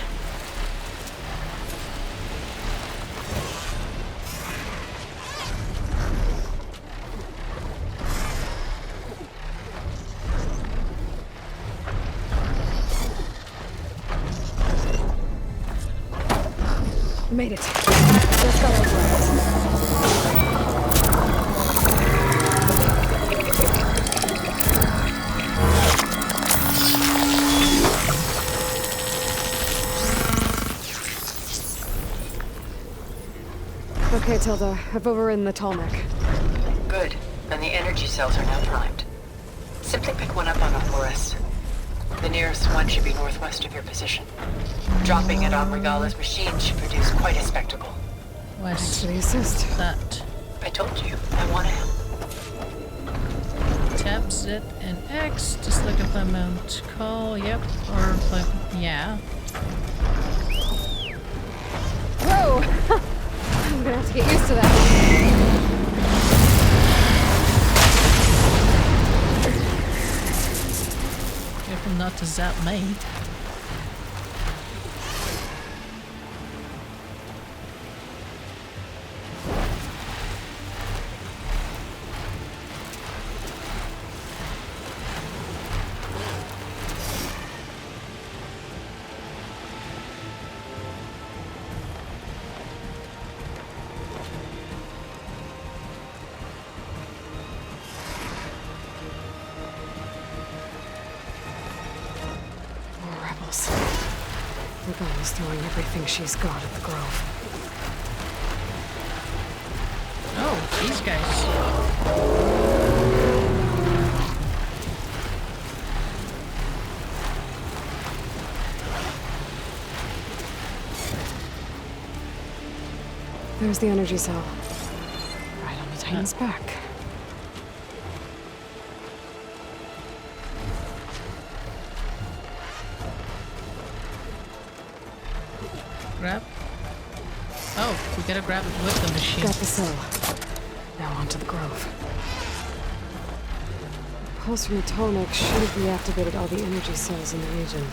Speaker 2: Made it. Let's go over it. Okay, Tilda. I've overridden the tall neck.
Speaker 3: Good. And the energy cells are now primed. Simply pick one up on AORUS. The nearest one should be northwest of your position. Dropping it on Regala's machine should produce quite a spectacle.
Speaker 2: Thanks for the assist.
Speaker 1: That.
Speaker 3: I told you, I want to help.
Speaker 1: Tab, Z, and X, just like if I mount call, yep, or like, yeah.
Speaker 2: Whoa! I'm gonna have to get used to that.
Speaker 1: Careful not to zap me.
Speaker 2: Regala's throwing everything she's got at the grove.
Speaker 1: Oh, these guys.
Speaker 2: There's the energy cell. Right on the Titan's back.
Speaker 1: Grab. Oh, we gotta grab it with the machine.
Speaker 2: Got the cell. Now onto the grove. The pulse from the tall neck should have reactivated all the energy cells in the region.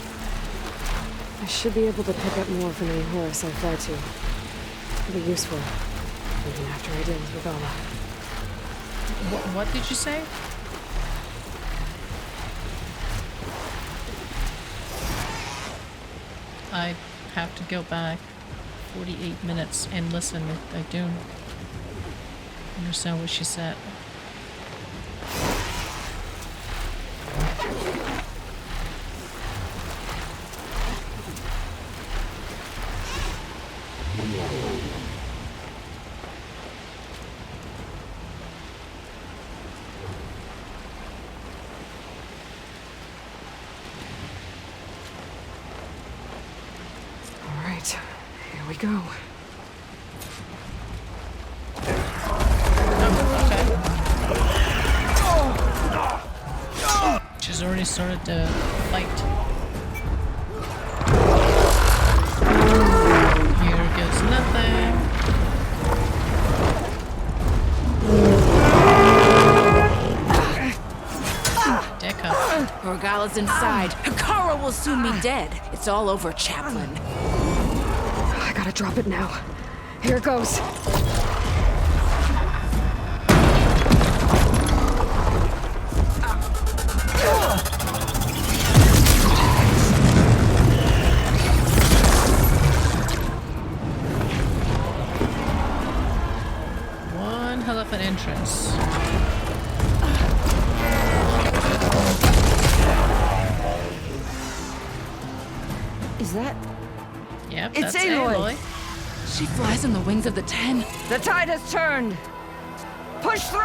Speaker 2: I should be able to pick up more from any horse I fly to. It'll be useful, even after I deal with Regala.
Speaker 1: What did you say? I have to go back 48 minutes and listen if I don't understand what she said.
Speaker 2: Here we go.
Speaker 1: Oh, okay. She's already started the fight. Here goes nothing. Deca.
Speaker 11: Regala's inside. Hikara will soon be dead. It's all over, Chaplain.
Speaker 2: I gotta drop it now. Here it goes.
Speaker 1: One hell of an entrance.
Speaker 11: Is that?
Speaker 1: Yep,
Speaker 11: It's
Speaker 1: that's
Speaker 11: Aloy. She flies on the wings of the 10.
Speaker 12: The tide has turned. Push through!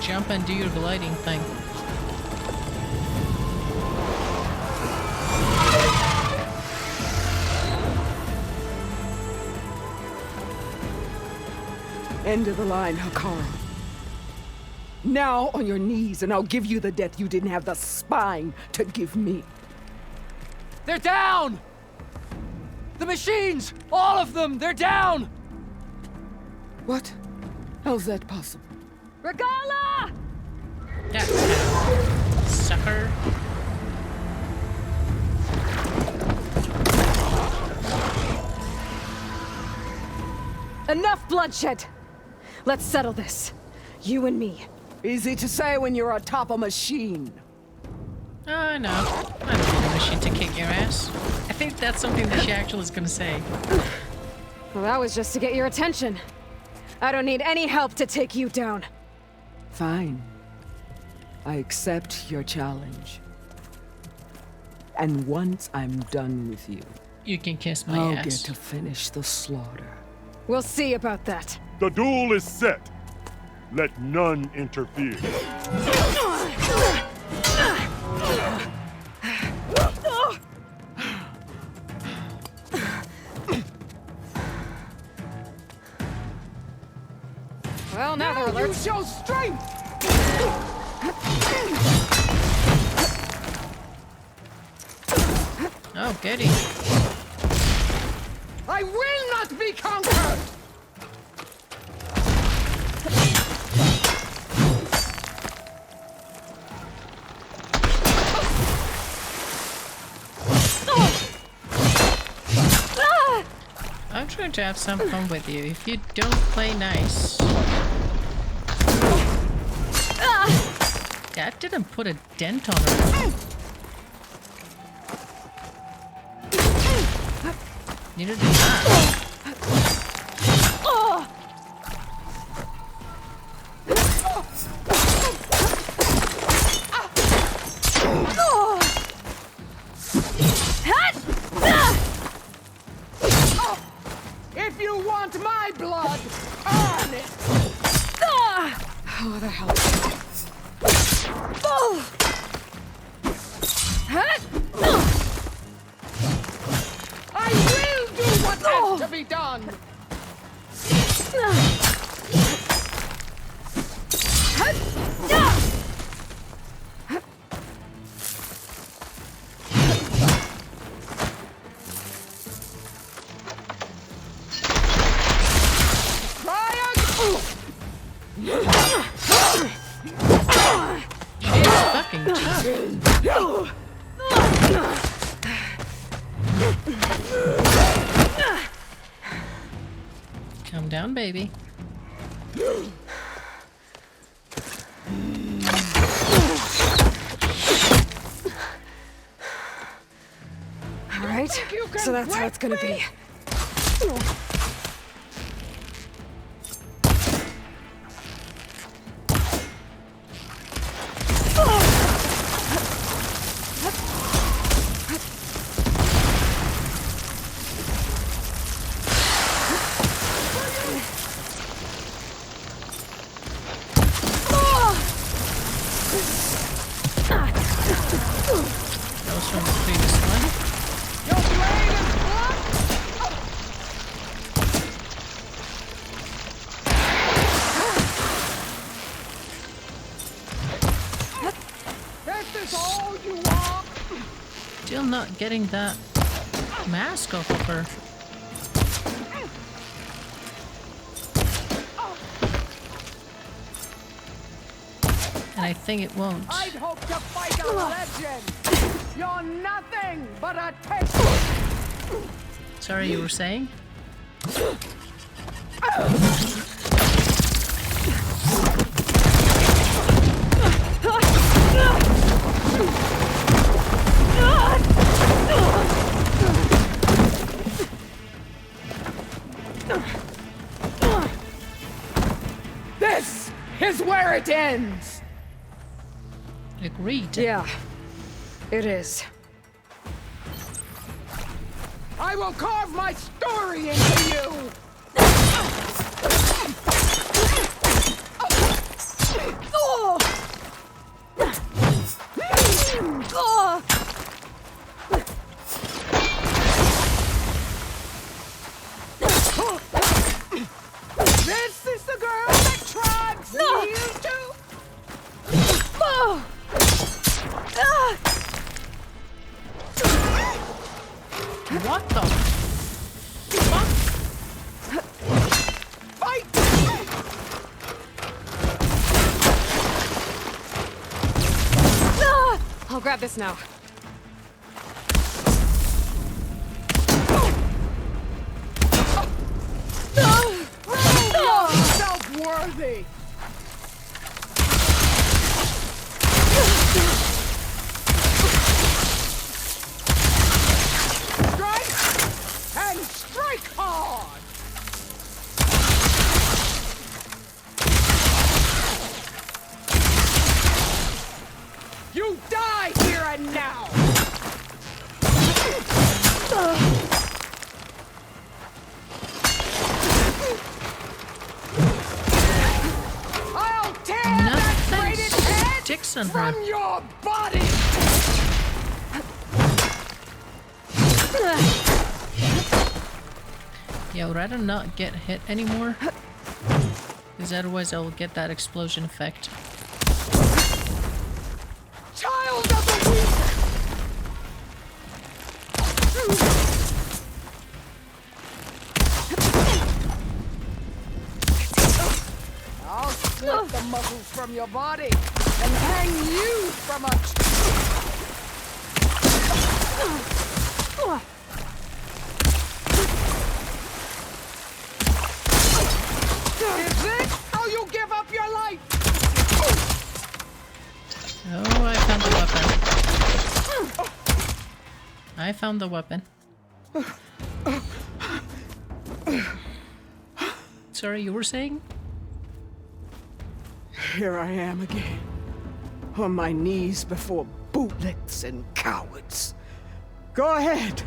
Speaker 1: Jump and do your gliding thing.
Speaker 12: End of the line, Hikaru. Now on your knees, and I'll give you the death you didn't have the spine to give me.
Speaker 13: They're down! The machines! All of them! They're down!
Speaker 12: What? How's that possible?
Speaker 2: Regala!
Speaker 1: That sucker.
Speaker 2: Enough bloodshed! Let's settle this. You and me.
Speaker 12: Easy to say when you're atop a machine.
Speaker 1: Oh, no. I don't need a machine to kick your ass. I think that's something that she actually is gonna say.
Speaker 2: Well, that was just to get your attention. I don't need any help to take you down.
Speaker 12: Fine. I accept your challenge. And once I'm done with you,
Speaker 1: you can kiss my
Speaker 12: I'll
Speaker 1: ass.
Speaker 12: get to finish the slaughter.
Speaker 2: We'll see about that.
Speaker 6: The duel is set. Let none interfere.
Speaker 2: Well, now they're alert.
Speaker 12: You show strength!
Speaker 1: Oh, goody.
Speaker 12: I will not be conquered!
Speaker 1: I'm trying to have some fun with you. If you don't play nice... That didn't put a dent on her. Neither did that.
Speaker 12: If you want my blood, earn it!
Speaker 2: Oh, the hell.
Speaker 12: I will do what has to be done!
Speaker 1: She's fucking tough. Calm down, baby.
Speaker 2: All right, so that's how it's gonna be.
Speaker 1: That was from the previous one.
Speaker 12: Your blade is blood! This is all you want?
Speaker 1: Still not getting that mask off of her. And I think it won't.
Speaker 12: I'd hope to fight a legend! You're nothing but a test!
Speaker 1: Sorry, you were saying?
Speaker 12: This is where it ends!
Speaker 1: Agreed.
Speaker 2: Yeah, it is.
Speaker 12: I will carve my story into you! This is the
Speaker 1: What the fuck?
Speaker 12: Fight!
Speaker 2: I'll grab this now.
Speaker 12: Self-worthy! Strike! And strike hard! You die here and now! I'll tear that braided head
Speaker 1: Sticks on
Speaker 12: from
Speaker 1: her.
Speaker 12: your body!
Speaker 1: Yeah, I'd rather not get hit anymore. Because otherwise I will get that explosion effect.
Speaker 12: Child of the weak! I'll slip the muscles from your body and hang you from a Is this how you give up your life?
Speaker 1: Oh, I found the weapon. I found the weapon. Sorry, you were saying?
Speaker 12: Here I am again, on my knees before bootlicks and cowards. Go ahead,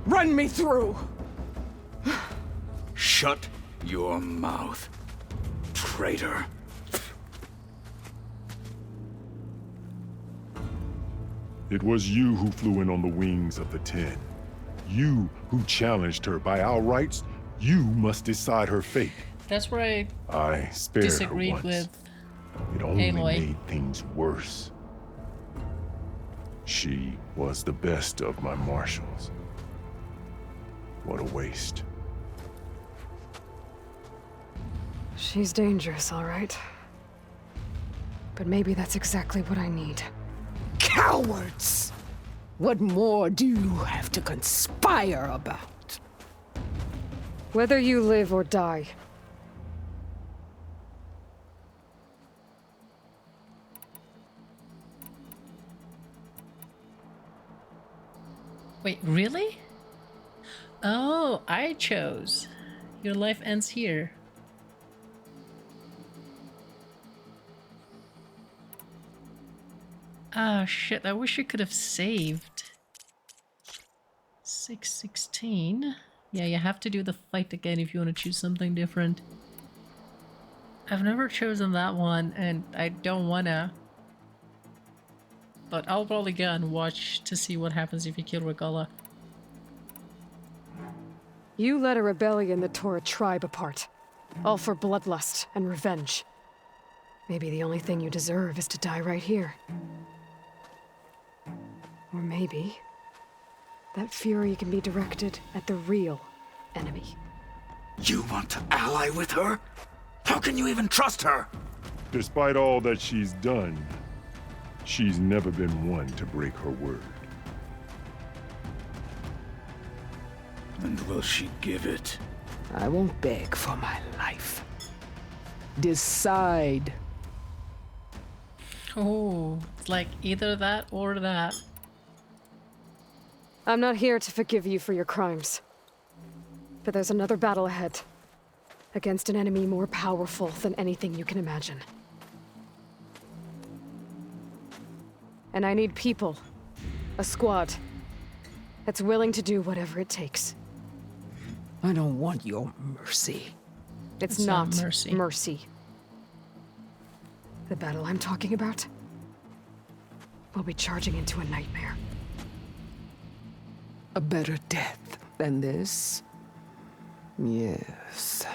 Speaker 12: run me through.
Speaker 7: Shut your mouth, traitor.
Speaker 6: It was you who flew in on the wings of the 10. You who challenged her. By our rights, you must decide her fate.
Speaker 1: That's where
Speaker 6: I spared her
Speaker 1: disagreed
Speaker 6: once.
Speaker 1: with
Speaker 6: It only
Speaker 1: Aloy.
Speaker 6: made things worse. She was the best of my marshals. What a waste.
Speaker 2: She's dangerous, all right. But maybe that's exactly what I need.
Speaker 12: Cowards! What more do you have to conspire about?
Speaker 2: Whether you live or die.
Speaker 1: Wait, really? Oh, I chose. Your life ends here. Ah, shit, I wish I could have saved. 616. Yeah, you have to do the fight again if you want to choose something different. I've never chosen that one, and I don't wanna. But I'll probably go and watch to see what happens if you kill Regala.
Speaker 2: You led a rebellion that tore a tribe apart. All for bloodlust and revenge. Maybe the only thing you deserve is to die right here. Or maybe that fury can be directed at the real enemy.
Speaker 7: You want to ally with her? How can you even trust her?
Speaker 6: Despite all that she's done, she's never been one to break her word.
Speaker 7: And will she give it?
Speaker 12: I won't beg for my life. Decide.
Speaker 1: Oh, it's like either that or that.
Speaker 2: I'm not here to forgive you for your crimes. But there's another battle ahead. Against an enemy more powerful than anything you can imagine. And I need people. A squad. That's willing to do whatever it takes.
Speaker 12: I don't want your mercy.
Speaker 2: It's
Speaker 1: not
Speaker 2: not
Speaker 1: mercy.
Speaker 2: mercy. The battle I'm talking about will be charging into a nightmare.
Speaker 12: A better death than this? Yes.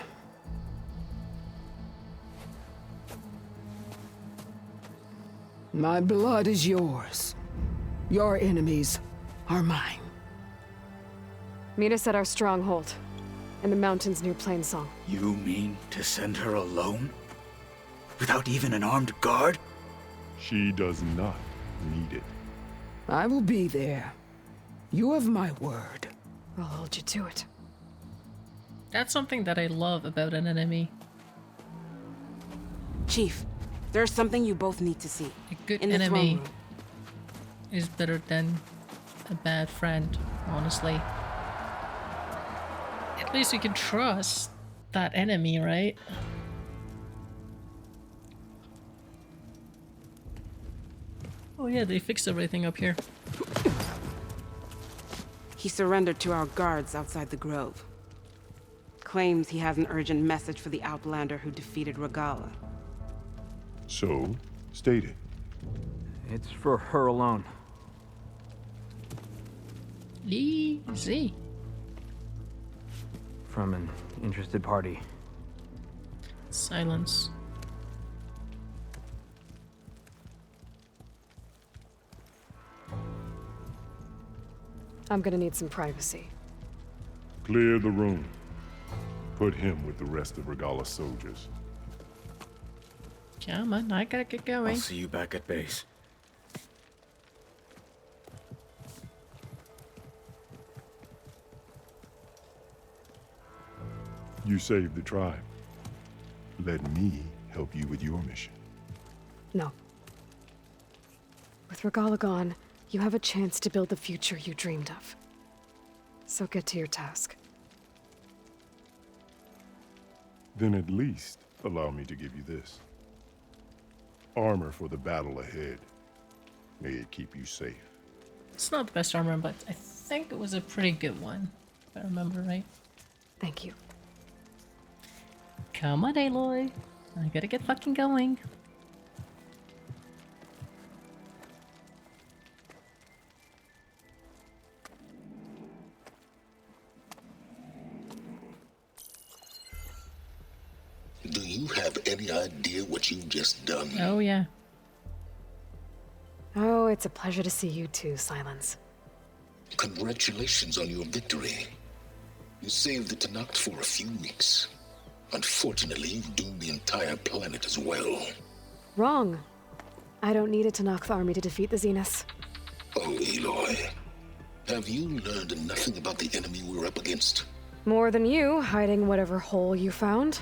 Speaker 12: My blood is yours. Your enemies are mine.
Speaker 2: Meet us at our stronghold, in the mountains near Plainsong.
Speaker 7: You mean to send her alone? Without even an armed guard?
Speaker 6: She does not need it.
Speaker 12: I will be there. You have my word.
Speaker 2: I'll hold you to it.
Speaker 1: That's something that I love about an enemy.
Speaker 11: Chief, there's something you both need to see.
Speaker 1: A good
Speaker 11: in the throne
Speaker 1: enemy
Speaker 11: room.
Speaker 1: is better than a bad friend, honestly. At least you can trust that enemy, right? Oh yeah, they fixed everything up here.
Speaker 11: He surrendered to our guards outside the grove. Claims he has an urgent message for the Outlander who defeated Regala.
Speaker 6: So, state it.
Speaker 13: It's for her alone.
Speaker 1: Easy.
Speaker 13: From an interested party.
Speaker 1: Silence.
Speaker 2: I'm gonna need some privacy.
Speaker 6: Clear the room. Put him with the rest of Regala's soldiers.
Speaker 1: Come on, I gotta get going.
Speaker 7: I'll see you back at base.
Speaker 6: You saved the tribe. Let me help you with your mission.
Speaker 2: No. With Regala gone, you have a chance to build the future you dreamed of. So get to your task.
Speaker 6: Then at least allow me to give you this. Armor for the battle ahead. May it keep you safe.
Speaker 1: It's not the best armor, but I think it was a pretty good one, if I remember right.
Speaker 2: Thank you.
Speaker 1: Come on, Aloy. I gotta get fucking going.
Speaker 14: Do you have any idea what you've just done?
Speaker 1: Oh, yeah.
Speaker 2: Oh, it's a pleasure to see you too, Silence.
Speaker 14: Congratulations on your victory. You saved the Tenakth for a few weeks. Unfortunately, you've doomed the entire planet as well.
Speaker 2: Wrong. I don't need a Tenakth army to defeat the Zeniths.
Speaker 14: Oh, Aloy. Have you learned nothing about the enemy we're up against?
Speaker 2: More than you, hiding whatever hole you found.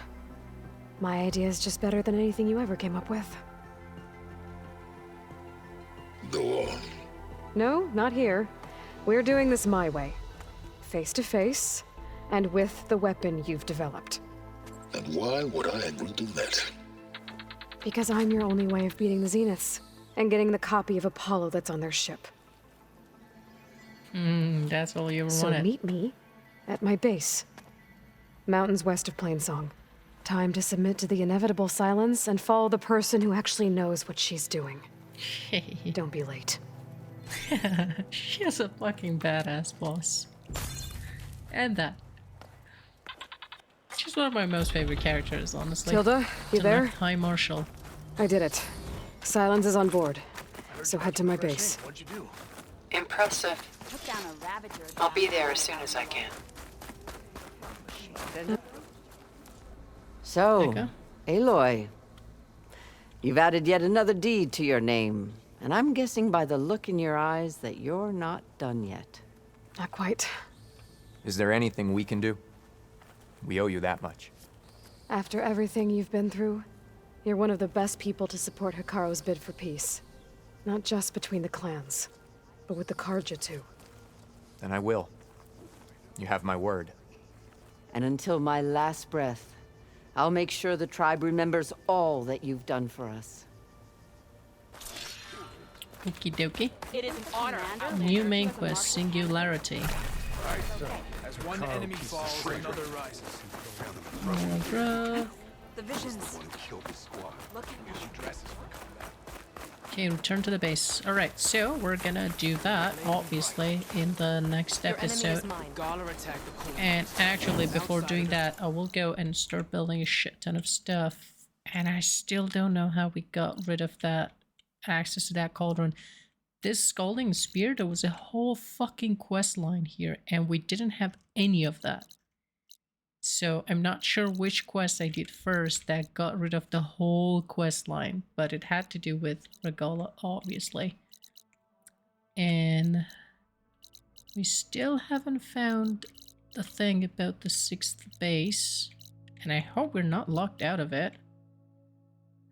Speaker 2: My idea is just better than anything you ever came up with.
Speaker 14: Go on.
Speaker 2: No, not here. We're doing this my way. Face to face, and with the weapon you've developed.
Speaker 14: And why would I agree to that?
Speaker 2: Because I'm your only way of beating the Zeniths, and getting the copy of Apollo that's on their ship.
Speaker 1: That's all you ever
Speaker 2: So
Speaker 1: wanted.
Speaker 2: meet me at my base. Mountains west of Plainsong. Time to submit to the inevitable silence and follow the person who actually knows what she's doing. Don't be late.
Speaker 1: She is a fucking badass boss. And that. She's one of my most favorite characters, honestly.
Speaker 2: Tilda, you there?
Speaker 1: High Marshal.
Speaker 2: I did it. Silence is on board. So head to my base.
Speaker 3: Impressive. I'll be there as soon as I can.
Speaker 15: So, Aloy, you've added yet another deed to your name, and I'm guessing by the look in your eyes that you're not done yet.
Speaker 2: Not quite.
Speaker 16: Is there anything we can do? We owe you that much.
Speaker 2: After everything you've been through, you're one of the best people to support Hikaru's bid for peace. Not just between the clans, but with the Karja too.
Speaker 16: Then I will. You have my word.
Speaker 15: And until my last breath, I'll make sure the tribe remembers all that you've done for us.
Speaker 1: Okie dokie.
Speaker 11: It is an honor.
Speaker 1: New main quest, Singularity.
Speaker 17: As one enemy falls, another rises.
Speaker 1: Bro.
Speaker 11: The visions.
Speaker 1: Okay, return to the base. Alright, so we're gonna do that, obviously, in the next episode. And actually, before doing that, I will go and start building a shit ton of stuff. And I still don't know how we got rid of that access to that cauldron. this Scalding Spear, there was a whole fucking quest line here, and we didn't have any of that. So I'm not sure which quest I did first that got rid of the whole quest line, but it had to do with Regala, obviously. And we still haven't found the thing about the 6th base, and I hope we're not locked out of it.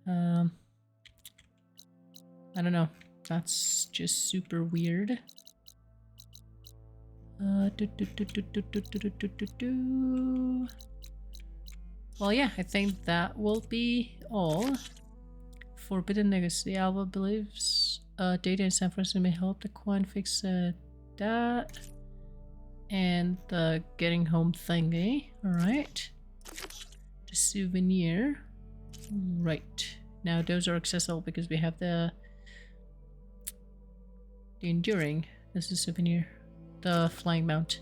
Speaker 1: I don't know. That's just super weird. Well, yeah, I think that will be all. Forbidden Legacy. Alva believes data in San Francisco may help the coin fix that. And the getting home thingy. Alright. The souvenir. Right. Now those are accessible because we have the enduring. This is a souvenir. The flying mount.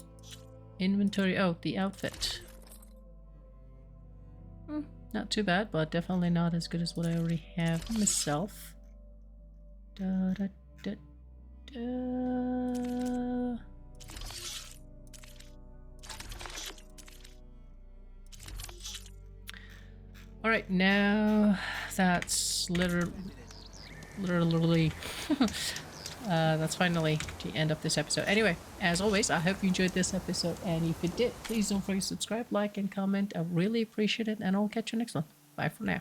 Speaker 1: Inventory. Oh, the outfit. Not too bad, but definitely not as good as what I already have myself. Da, da, da, da. Alright, now that's literally that's finally the end of this episode. Anyway, as always, I hope you enjoyed this episode, and if you did, please don't forget to subscribe, like, and comment. I really appreciate it, and I'll catch you next one. Bye for now.